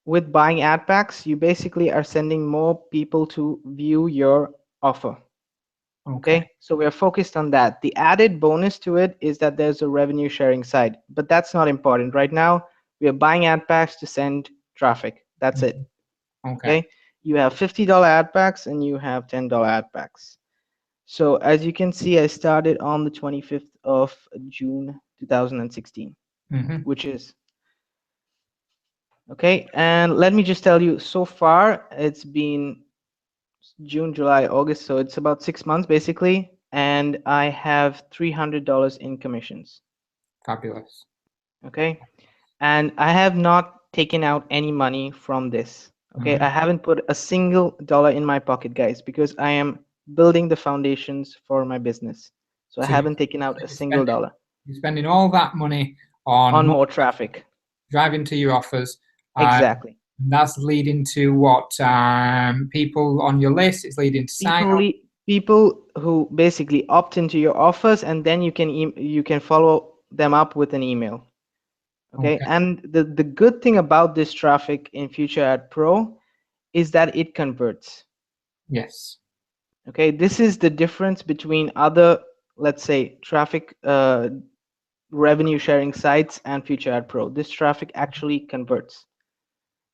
[SPEAKER 3] with buying ad packs. You basically are sending more people to view your offer. Okay, so we're focused on that. The added bonus to it is that there's a revenue sharing side, but that's not important right now. We are buying ad packs to send traffic. That's it. Okay, you have $50 ad packs and you have $10 ad packs. So as you can see, I started on the 25th of June 2016, which is okay. And let me just tell you, so far it's been June, July, August, so it's about 6 months basically, and I have $300 in commissions.
[SPEAKER 1] Fabulous.
[SPEAKER 3] Okay, and I have not taken out any money from this. Okay, I haven't put a single dollar in my pocket, guys, because I am building the foundations for my business. So I haven't taken out a single dollar.
[SPEAKER 1] You're spending all that money on
[SPEAKER 3] more traffic,
[SPEAKER 1] driving to your offers.
[SPEAKER 3] Exactly.
[SPEAKER 1] That's leading to what? People on your list. It's leading to sign up.
[SPEAKER 3] People who basically opt into your offers, and then you can follow them up with an email. Okay, and the good thing about this traffic in Future Ad Pro is that it converts.
[SPEAKER 1] Yes.
[SPEAKER 3] Okay, this is the difference between other, let's say, traffic revenue sharing sites and Future Ad Pro. This traffic actually converts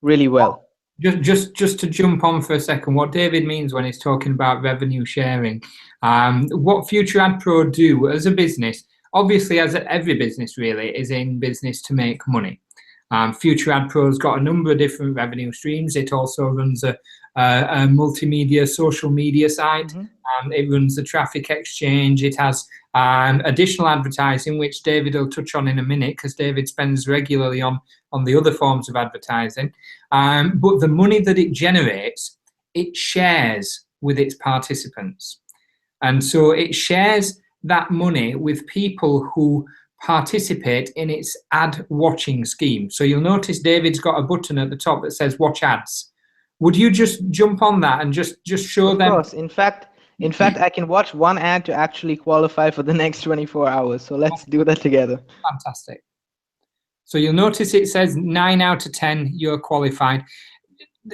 [SPEAKER 3] really well.
[SPEAKER 1] Just to jump on for a second, what David means when he's talking about revenue sharing, what Future Ad Pro do as a business, obviously as every business really is in business to make money. Future Ad Pro's got a number of different revenue streams. It also runs a multimedia social media site. It runs the traffic exchange. It has additional advertising, which David will touch on in a minute because David spends regularly on the other forms of advertising. But the money that it generates, it shares with its participants. And so it shares that money with people who participate in its ad watching scheme. So you'll notice David's got a button at the top that says watch ads. Would you just jump on that and just show them? Of
[SPEAKER 3] course. In fact, I can watch one ad to actually qualify for the next 24 hours. So let's do that together.
[SPEAKER 1] Fantastic. So you'll notice it says 9 out of 10, you're qualified.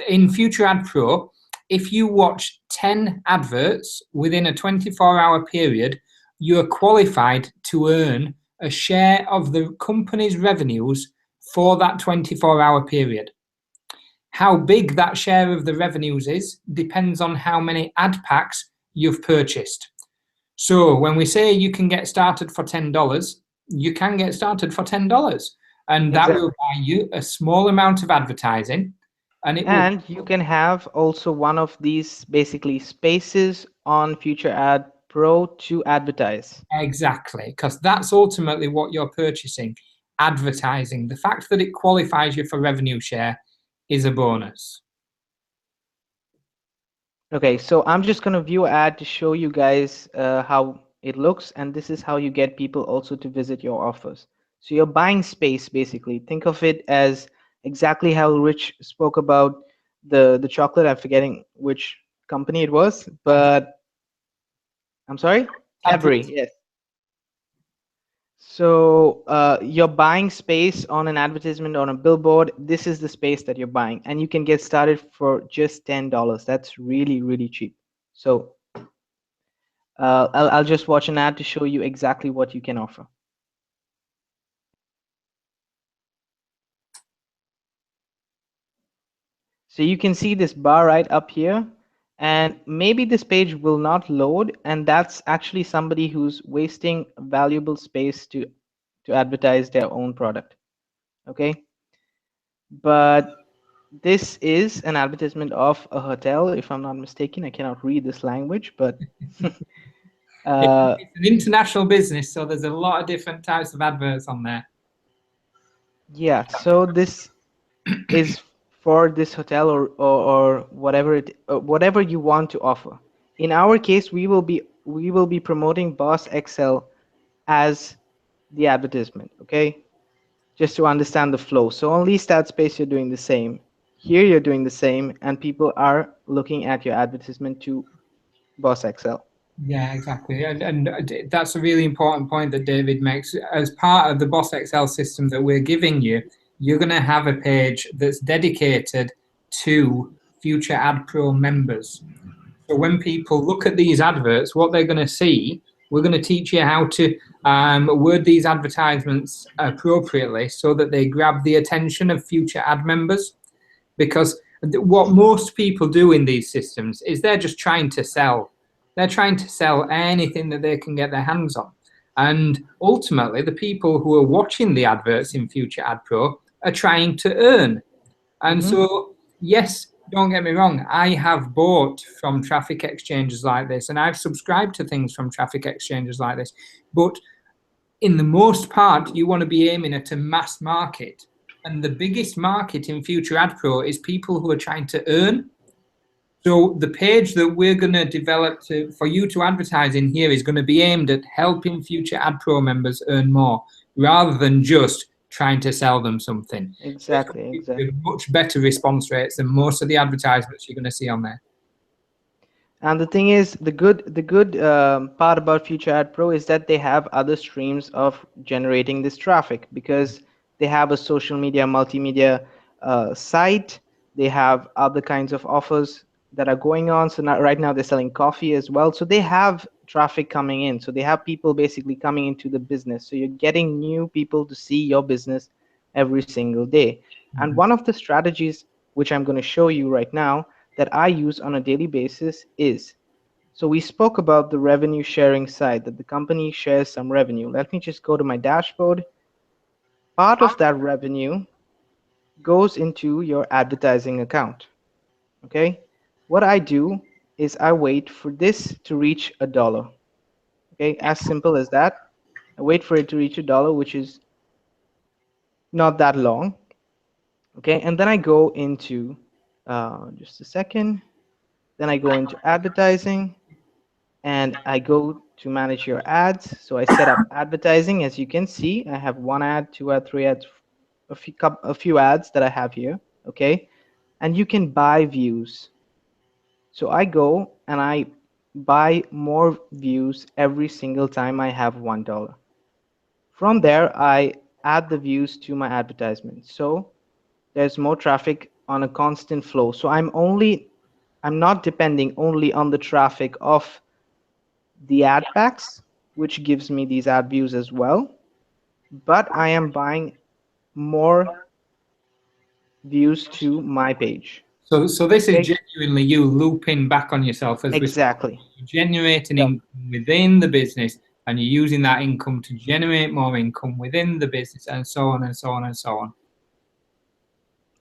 [SPEAKER 1] In Future Ad Pro, if you watch 10 adverts within a 24-hour period, you're qualified to earn a share of the company's revenues for that 24-hour period. How big that share of the revenues is depends on how many ad packs you've purchased. So when we say you can get started for $10, you can get started for $10. And that will buy you a small amount of advertising. And
[SPEAKER 3] you can have also one of these basically spaces on Future Ad Pro to advertise.
[SPEAKER 1] Exactly, because that's ultimately what you're purchasing, advertising. The fact that it qualifies you for revenue share is a bonus.
[SPEAKER 3] Okay, so I'm just going to view ad to show you guys how it looks, and this is how you get people also to visit your offers. So you're buying space, basically. Think of it as exactly how Rich spoke about the chocolate. I'm forgetting which company it was, but I'm sorry? Cadbury, yes. So you're buying space on an advertisement on a billboard. This is the space that you're buying, and you can get started for just $10. That's really, really cheap. So I'll just watch an ad to show you exactly what you can offer. So you can see this bar right up here, and maybe this page will not load, and that's actually somebody who's wasting valuable space to advertise their own product. Okay, but this is an advertisement of a hotel, if I'm not mistaken. I cannot read this language, but
[SPEAKER 1] It's an international business, so there's a lot of different types of adverts on there.
[SPEAKER 3] yeah, so this is for this hotel or whatever you want to offer. In our case, we will be promoting BOSSXL as the advertisement, okay? Just to understand the flow. So on Lead Stat Space, you're doing the same. Here you're doing the same, and people are looking at your advertisement to BOSSXL.
[SPEAKER 1] Yeah, exactly. And that's a really important point that David makes. As part of the BOSSXL system that we're giving you, you're going to have a page that's dedicated to Future Ad Pro members. So when people look at these adverts, what they're going to see, we're going to teach you how to word these advertisements appropriately so that they grab the attention of future ad members. Because what most people do in these systems is they're just trying to sell. They're trying to sell anything that they can get their hands on. And ultimately, the people who are watching the adverts in Future Ad Pro are trying to earn. And so, yes, don't get me wrong, I have bought from traffic exchanges like this, and I've subscribed to things from traffic exchanges like this. But in the most part, you want to be aiming at a mass market. And the biggest market in Future Ad Pro is people who are trying to earn. So the page that we're going to develop for you to advertise in here is going to be aimed at helping Future Ad Pro members earn more, rather than just trying to sell them something.
[SPEAKER 3] Exactly.
[SPEAKER 1] Much better response rates than most of the advertisements you're going to see on there.
[SPEAKER 3] And the thing is, the good part about Future Ad Pro is that they have other streams of generating this traffic, because they have a social media, multimedia site. They have other kinds of offers that are going on. So now, right now they're selling coffee as well. So they have traffic coming in. So they have people basically coming into the business. So you're getting new people to see your business every single day. And one of the strategies, which I'm going to show you right now, that I use on a daily basis is, so we spoke about the revenue sharing side, that the company shares some revenue. Let me just go to my dashboard. Part of that revenue goes into your advertising account. Okay, what I do is I wait for this to reach $1. Okay, as simple as that. I wait for it to reach $1, which is not that long. Okay, and then I go into just a second. Then I go into advertising, and I go to manage your ads. So I set up advertising. As you can see, I have 1 ad, 2 ad, 3 ads, a few ads that I have here. Okay, and you can buy views. So I go and I buy more views every single time I have $1. From there, I add the views to my advertisement. So there's more traffic on a constant flow. So I'm not depending only on the traffic of the ad packs, which gives me these ad views as well, but I am buying more views to my page.
[SPEAKER 1] So this is genuinely you looping back on yourself as
[SPEAKER 3] exactly
[SPEAKER 1] generating income within the business, and you're using that income to generate more income within the business, and so on and so on and so on.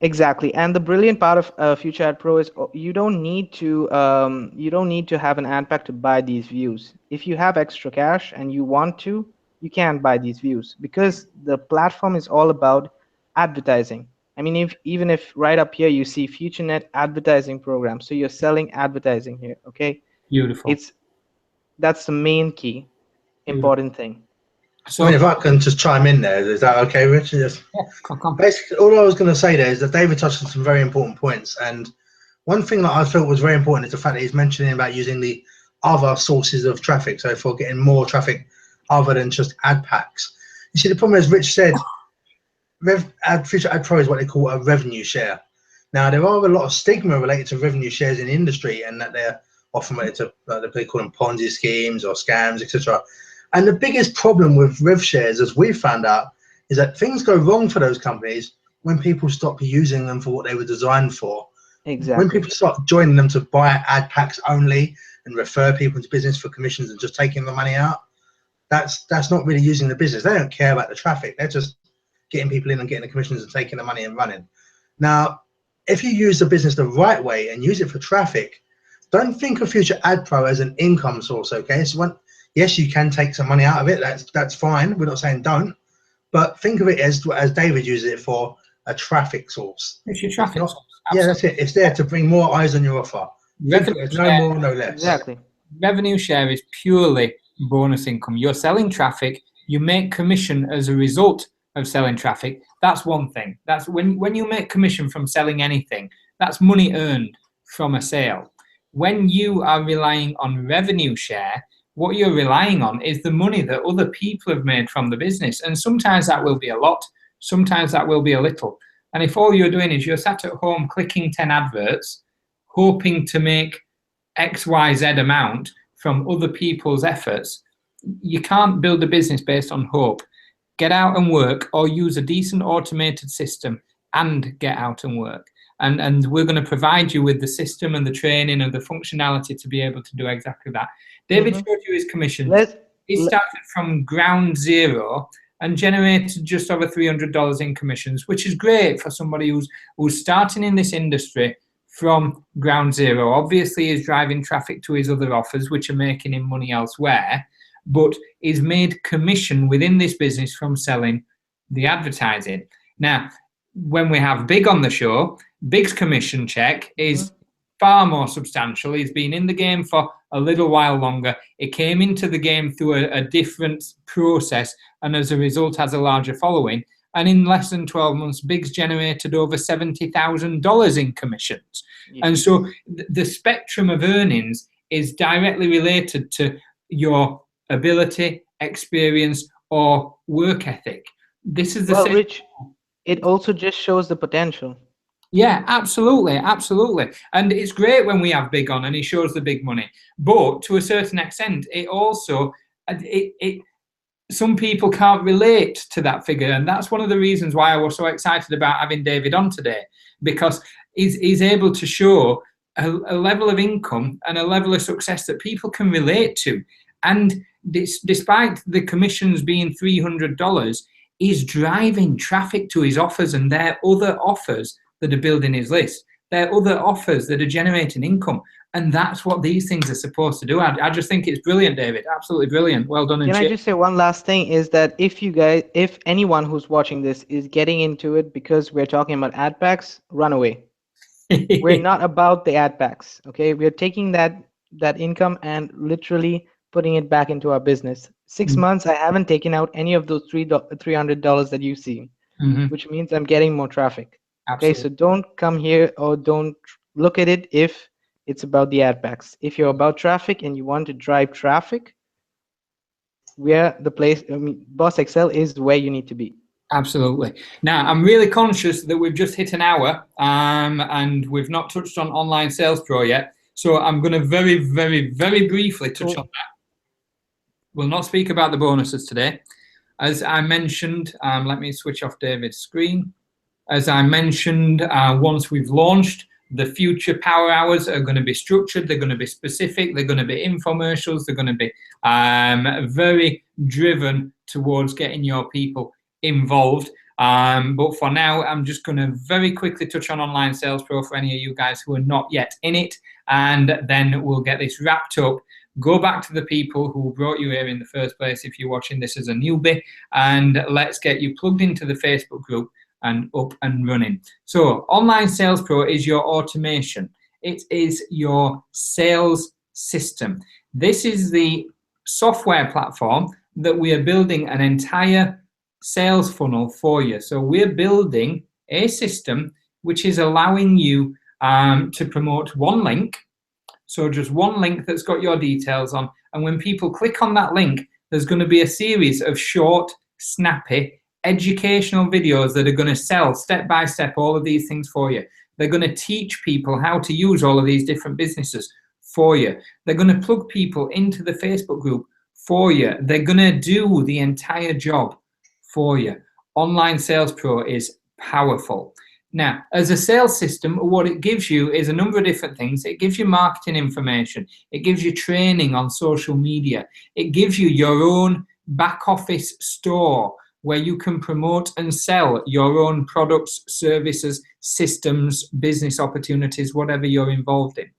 [SPEAKER 3] Exactly, and the brilliant part of Future Ad Pro is you don't need to have an ad pack to buy these views. If you have extra cash and you want to, you can buy these views, because the platform is all about advertising. I mean, even if right up here you see FutureNet advertising program, so you're selling advertising here. Okay,
[SPEAKER 1] beautiful.
[SPEAKER 3] That's the main key, important thing.
[SPEAKER 2] So, I mean, if I can just chime in there, is that okay, Rich? Yes.
[SPEAKER 1] Yeah,
[SPEAKER 2] basically, all I was going to say there is that David touched on some very important points, and one thing that I felt was very important is the fact that he's mentioning about using the other sources of traffic. So if we're getting more traffic other than just ad packs, you see, the problem, as Rich said, Future Ad Pro is what they call a revenue share. Now, there are a lot of stigma related to revenue shares in the industry, and that they're often related to they call them Ponzi schemes or scams, etc. And the biggest problem with rev shares, as we've found out, is that things go wrong for those companies when people stop using them for what they were designed for,
[SPEAKER 3] Exactly.
[SPEAKER 2] When people start joining them to buy ad packs only and refer people into business for commissions and just taking the money out, that's not really using the business. They don't care about the traffic. They're just getting people in and getting the commissions and taking the money and running. Now, if you use the business the right way and use it for traffic, don't think of Future Ad Pro as an income source, okay? So yes, you can take some money out of it. That's fine. We're not saying don't, but think of it as David uses it for, a traffic source.
[SPEAKER 1] It's your traffic source.
[SPEAKER 2] Yeah, that's it. It's there to bring more eyes on your offer.
[SPEAKER 1] Revenue
[SPEAKER 2] no
[SPEAKER 1] share,
[SPEAKER 2] more, no less.
[SPEAKER 3] Exactly.
[SPEAKER 1] Revenue share is purely bonus income. You're selling traffic. You make commission as a result of selling traffic. That's one thing. That's when you make commission from selling anything, that's money earned from a sale. When you are relying on revenue share, what you're relying on is the money that other people have made from the business. And sometimes that will be a lot, sometimes that will be a little. And if all you're doing is you're sat at home clicking 10 adverts, hoping to make XYZ amount from other people's efforts, you can't build a business based on hope. Get out and work, or use a decent automated system and get out and work. And we're going to provide you with the system and the training and the functionality to be able to do exactly that. David showed you his commission. He started from ground zero and generated just over $300 in commissions, which is great for somebody who's starting in this industry from ground zero. Obviously, he's driving traffic to his other offers, which are making him money elsewhere, but he's made commission within this business from selling the advertising. Now, when we have Bigg on the show, Bigg's commission check is far more substantial. He's been in the game for a little while longer. He came into the game through a different process, and as a result has a larger following. And in less than 12 months, Bigg's generated over $70,000 in commissions. And so the spectrum of earnings is directly related to your ability, experience, or work ethic. This is the same.
[SPEAKER 3] Rich, it also just shows the potential.
[SPEAKER 1] Yeah, absolutely, absolutely. And it's great when we have Bigg on and he shows the big money. But to a certain extent, it also, some people can't relate to that figure. And that's one of the reasons why I was so excited about having David on today, because he's able to show a level of income and a level of success that people can relate to. And despite the commissions being $300, he's driving traffic to his offers, and their other offers that are building his list. There are other offers that are generating income, and that's what these things are supposed to do. I just think it's brilliant, David. Absolutely brilliant. Well done.
[SPEAKER 3] Can I just say one last thing is that if anyone who's watching this is getting into it because we're talking about ad packs, run away. We're not about the ad packs, okay? We're taking that income and literally putting it back into our business. 6 months, I haven't taken out any of those $300 that you see, which means I'm getting more traffic. Absolutely. Okay, so don't come here or don't look at it if it's about the ad packs. If you're about traffic and you want to drive traffic, we're the place. I mean, BOSSXL is where you need to be.
[SPEAKER 1] Absolutely. Now, I'm really conscious that we've just hit an hour and we've not touched on Online Sales Pro yet. So I'm going to very, very, very briefly touch on that. We'll not speak about the bonuses today. As I mentioned, let me switch off David's screen. As I mentioned, once we've launched, the future power hours are going to be structured. They're going to be specific. They're going to be infomercials. They're going to be very driven towards getting your people involved. But for now, I'm just going to very quickly touch on Online Sales Pro for any of you guys who are not yet in it. And then we'll get this wrapped up. Go back to the people who brought you here in the first place if you're watching this as a newbie. And let's get you plugged into the Facebook group and up and running. So Online Sales Pro is your automation. It is your sales system. This is the software platform that we are building an entire sales funnel for you. So we're building a system which is allowing you to promote one link. So just one link that's got your details on. And when people click on that link, there's going to be a series of short, snappy, educational videos that are going to sell step by step all of these things for you. They're going to teach people how to use all of these different businesses for you. They're going to plug people into the Facebook group for you. They're going to do the entire job for you. Online Sales Pro is powerful. Now, as a sales system, what it gives you is a number of different things. It gives you marketing information. It gives you training on social media. It gives you your own back office store where you can promote and sell your own products, services, systems, business opportunities, whatever you're involved in.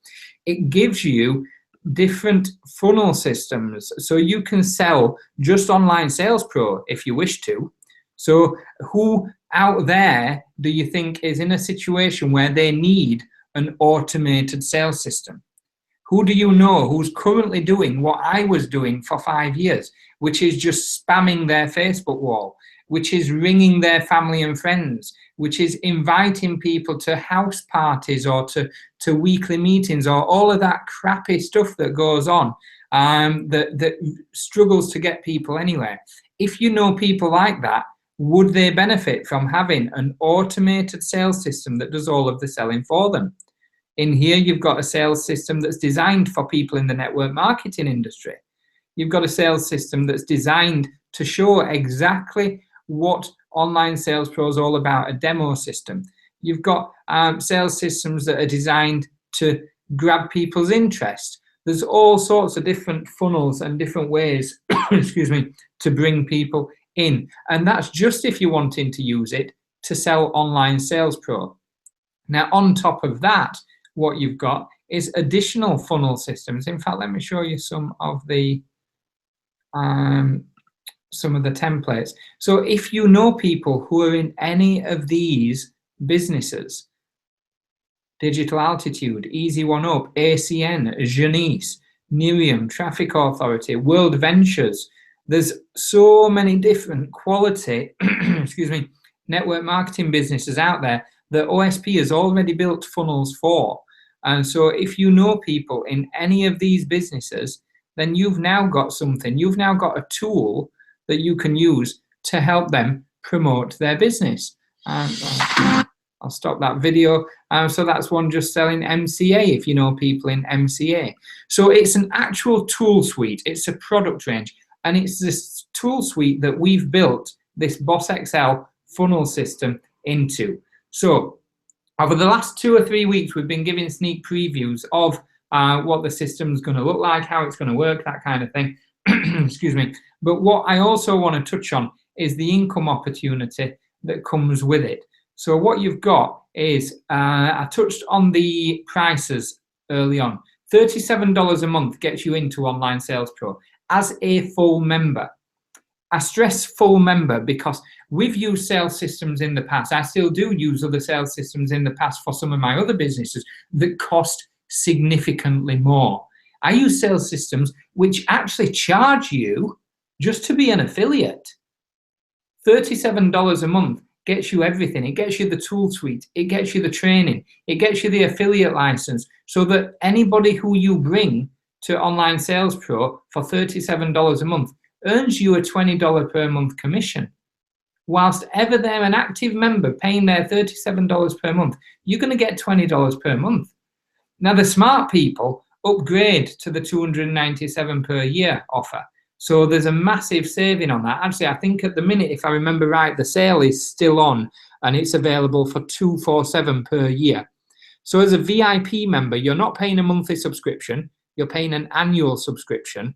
[SPEAKER 1] It gives you different funnel systems, so you can sell just online sales pro if you wish to. So who out there do you think is in a situation where they need an automated sales system? Who do you know who's currently doing what I was doing for 5 years, which is just spamming their Facebook wall, which is ringing their family and friends, which is inviting people to house parties or to weekly meetings, or all of that crappy stuff that goes on, that struggles to get people anywhere? If you know people like that, would they benefit from having an automated sales system that does all of the selling for them? In here, you've got a sales system that's designed for people in the network marketing industry. You've got a sales system that's designed to show exactly what online sales pro is all about, a demo system. You've got sales systems that are designed to grab people's interest. There's all sorts of different funnels and different ways, excuse me, to bring people in. And that's just if you're wanting to use it to sell online sales pro. Now, on top of that, what you've got is additional funnel systems. In fact, let me show you some of the templates. So if you know people who are in any of these businesses, Digital Altitude, Easy One Up, ACN, Janice, Nerium, Traffic Authority, World Ventures, there's so many different quality excuse me, network marketing businesses out there that OSP has already built funnels for. And so if you know people in any of these businesses, then you've now got something. You've now got a tool that you can use to help them promote their business. I'll stop that video. So that's one just selling MCA, if you know people in MCA. So it's an actual tool suite. It's a product range. And it's this tool suite that we've built this BOSSXL funnel system into. So over the last 2 or 3 weeks, we've been giving sneak previews of what the system's going to look like, how it's going to work, that kind of thing. Excuse me. But what I also want to touch on is the income opportunity that comes with it. So what you've got is, I touched on the prices early on. $37 a month gets you into Online Sales Pro as a full member. I stress full member because we've used sales systems in the past. I still do use other sales systems in the past for some of my other businesses that cost significantly more. I use sales systems which actually charge you just to be an affiliate. $37 a month gets you everything. It gets you the tool suite. It gets you the training. It gets you the affiliate license, so that anybody who you bring to Online Sales Pro for $37 a month earns you a $20 per month commission. Whilst ever they're an active member paying their $37 per month, you're going to get $20 per month. Now, the smart people upgrade to the $297 per year offer. So there's a massive saving on that. Actually, I think at the minute, if I remember right, the sale is still on and it's available for $247 per year. So as a VIP member, you're not paying a monthly subscription, you're paying an annual subscription,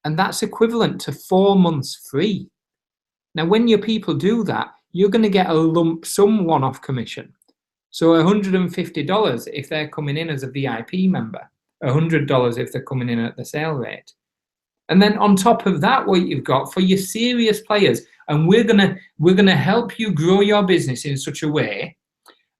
[SPEAKER 1] and that's equivalent to 4 months free. Now, when your people do that, you're going to get a lump sum one-off commission. So $150 if they're coming in as a VIP member, $100 if they're coming in at the sale rate. And then on top of that, what you've got for your serious players, and we're gonna help you grow your business in such a way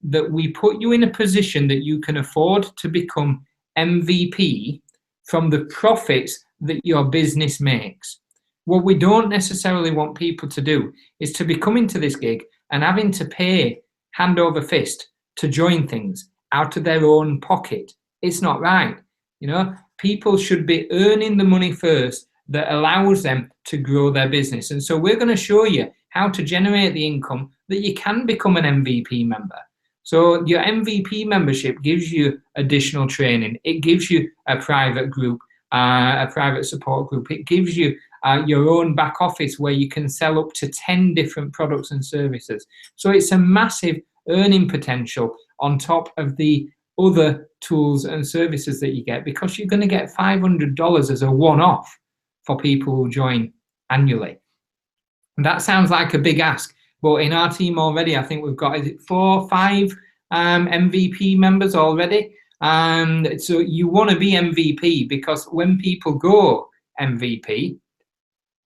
[SPEAKER 1] that we put you in a position that you can afford to become MVP from the profits that your business makes. What we don't necessarily want people to do is to be coming to this gig and having to pay hand over fist to join things out of their own pocket. It's not right. You know, people should be earning the money first that allows them to grow their business. And so we're going to show you how to generate the income that you can become an MVP member. So your MVP membership gives you additional training. It gives you a private group, a private support group. It gives you your own back office where you can sell up to 10 different products and services. So it's a massive earning potential on top of the other tools and services that you get, because you're going to get $500 as a one-off for people who join annually. And that sounds like a big ask, but in our team already, I think we've got, is it 4 or 5 MVP members already? So you want to be MVP, because when people go MVP,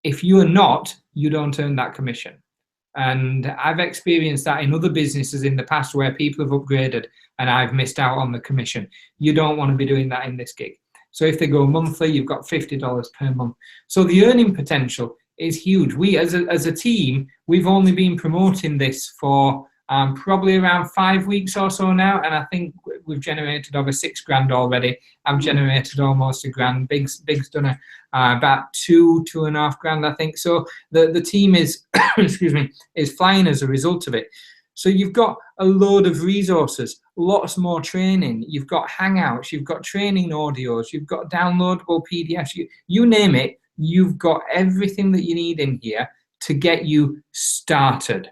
[SPEAKER 1] if you're not, you don't earn that commission. And I've experienced that in other businesses in the past where people have upgraded and I've missed out on the commission. You don't want to be doing that in this gig. So if they go monthly, you've got $50 per month. So the earning potential is huge. We as a team, we've only been promoting this for probably around 5 weeks or so now, and I think we've generated over $6,000 already. I've generated almost $1,000. Bigg's done about $2.5 grand, I think. So the team is excuse me, is flying as a result of it. So you've got a load of resources, lots more training. You've got Hangouts, you've got training audios, you've got downloadable PDFs. You name it, you've got everything that you need in here to get you started.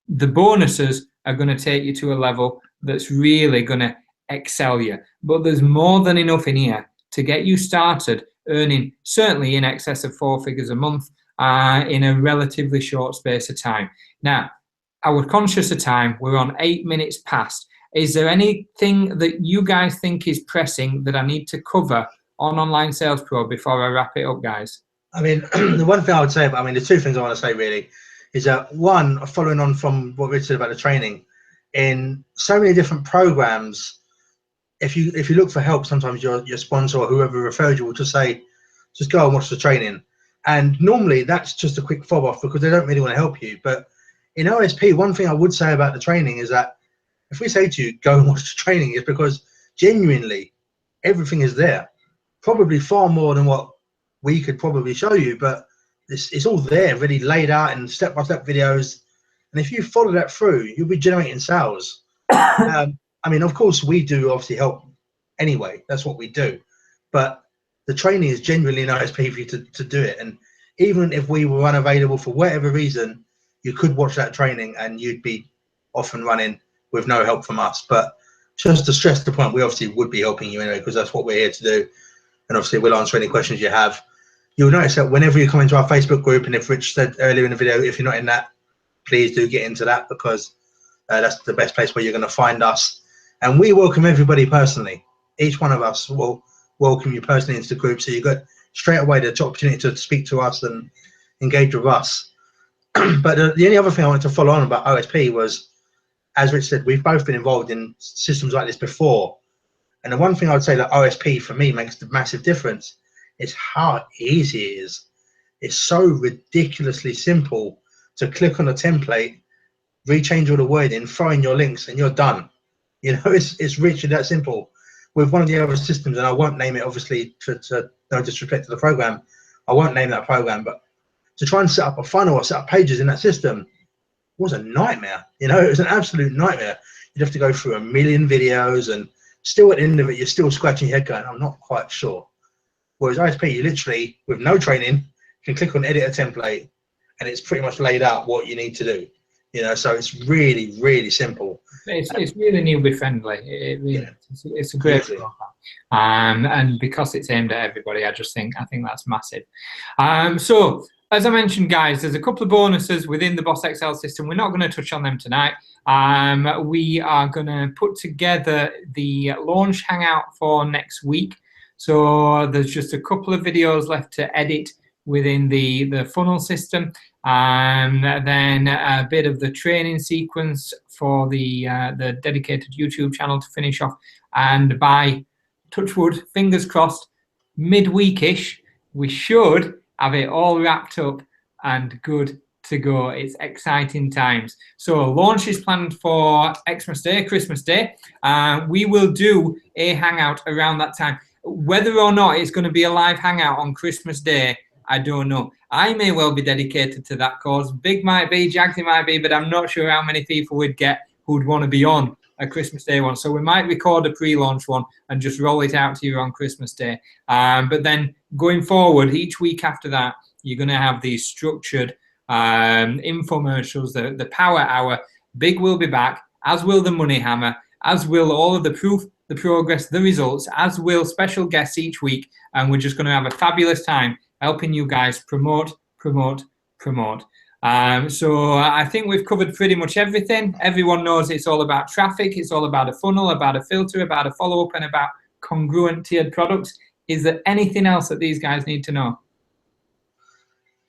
[SPEAKER 1] The bonuses are going to take you to a level that's really going to excel you. But there's more than enough in here to get you started earning certainly in excess of 4 figures a month in a relatively short space of time. Now, I was conscious of time. We're on 8 minutes past. Is there anything that you guys think is pressing that I need to cover on Online Sales Pro before I wrap it up, guys?
[SPEAKER 2] I mean, the one thing I would say, the 2 things I want to say really is that, one, following on from what Rich said about the training, in so many different programs, if you look for help, sometimes your sponsor or whoever referred you will just say, just go and watch the training. And normally that's just a quick fob off because they don't really want to help you. But in OSP, one thing I would say about the training is that if we say to you, go and watch the training, it's because genuinely everything is there. Probably far more than what we could probably show you, but it's all there, really laid out in step-by-step videos. And if you follow that through, you'll be generating sales. I mean, of course, we do obviously help anyway. That's what we do. But the training is genuinely an OSP for you to do it. And even if we were unavailable for whatever reason, you could watch that training and you'd be off and running with no help from us. But just to stress the point, we obviously would be helping you anyway, because that's what we're here to do. And obviously we'll answer any questions you have. You'll notice that whenever you come into our Facebook group, and if Rich said earlier in the video, if you're not in that, please do get into that, because that's the best place where you're going to find us. And we welcome everybody personally. Each one of us will welcome you personally into the group, so you got straight away the opportunity to speak to us and engage with us. But the only other thing I wanted to follow on about OSP was, as Rich said, we've both been involved in systems like this before. And the one thing I would say that OSP for me makes the massive difference is how easy it is. It's so ridiculously simple to click on a template, rechange all the wording, throw in your links, and you're done. You know, it's literally that simple. With one of the other systems, and I won't name it, obviously, to no disrespect to the program, I won't name that program, but to try and set up a funnel or set up pages in that system was a nightmare. You know, it was an absolute nightmare. You'd have to go through a million videos, and still at the end of it, you're still scratching your head going, I'm not quite sure. Whereas ISP, you literally, with no training, can click on edit a template, and it's pretty much laid out what you need to do. You know, so it's really, really simple.
[SPEAKER 1] It's really newbie friendly. It really, yeah. It's a great program. And because it's aimed at everybody, I think that's massive. So as I mentioned, guys, there's a couple of bonuses within the BOSSXL system. We're not going to touch on them tonight. We are going to put together the launch hangout for next week. So there's just a couple of videos left to edit within the funnel system, and then a bit of the training sequence for the dedicated YouTube channel to finish off. And by touchwood, fingers crossed, midweekish, we should have it all wrapped up and good to go. It's exciting times. So launch is planned for Xmas Day, Christmas Day. We will do a hangout around that time. Whether or not it's going to be a live hangout on Christmas Day, I don't know. I may well be dedicated to that cause. Bigg might be, Jaggs might be, but I'm not sure how many people we'd get who'd want to be on a Christmas Day one. So we might record a pre-launch one and just roll it out to you on Christmas Day. But then going forward, each week after that, you're going to have these structured infomercials, the power hour. Bigg will be back. as will the Money Hammer, as will all of the proof, the progress, the results, as will special guests each week. And we're just going to have a fabulous time helping you guys promote. So I think we've covered pretty much everything. Everyone knows it's all about traffic. It's all about a funnel, about a filter, about a follow-up, and about congruent tiered products. Is there anything else that these guys need to know?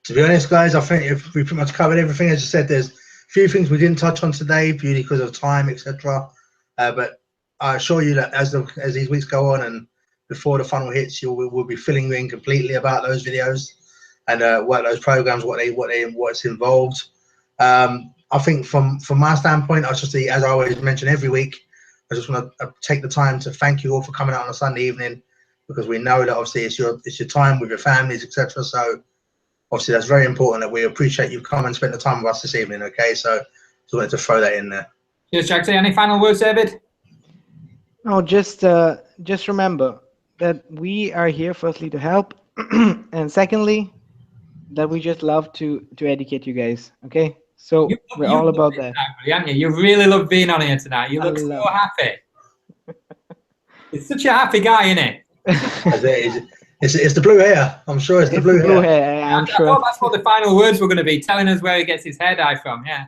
[SPEAKER 2] To be honest, guys, I think if we pretty much covered everything. As you said, there's a few things we didn't touch on today, purely because of time, etc. But I assure you that as these weeks go on and before the funnel hits, we'll be filling you in completely about those videos and what those programs, what's involved. I think from my standpoint, as I always mention every week, I just want to take the time to thank you all for coming out on a Sunday evening, because we know that obviously it's your time with your families, etc. So obviously that's very important that we appreciate you coming and spend the time with us this evening. Okay, so just wanted to throw that in there.
[SPEAKER 1] Cheers, Jaggs. Any final words, David?
[SPEAKER 3] No, just remember that we are here firstly to help, and secondly, that we just love to educate you guys. Okay, so we're all about that.
[SPEAKER 1] Tonight, you really love being on here tonight. You look so happy. It's such a happy guy, isn't it?
[SPEAKER 2] It's the blue hair. I'm sure it's the blue hair.
[SPEAKER 1] I'm sure. I thought that's what the final words were going to be, telling us where he gets his hair dye from. Yeah.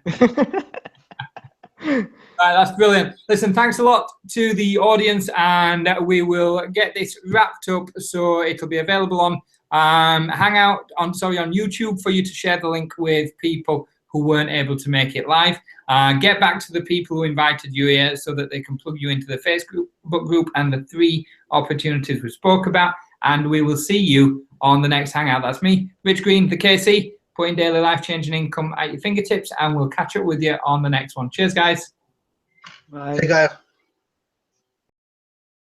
[SPEAKER 1] Right, that's brilliant. Listen, thanks a lot to the audience, and we will get this wrapped up, so it'll be available on Hangout on YouTube for you to share the link with people who weren't able to make it live. Get back to the people who invited you here so that they can plug you into the Facebook group and the 3 opportunities we spoke about. And we will see you on the next Hangout. That's me, Rich Green, TheKC, putting daily life-changing income at your fingertips, and we'll catch up with you on the next one. Cheers, guys.
[SPEAKER 3] Bye.
[SPEAKER 2] Hey, guys.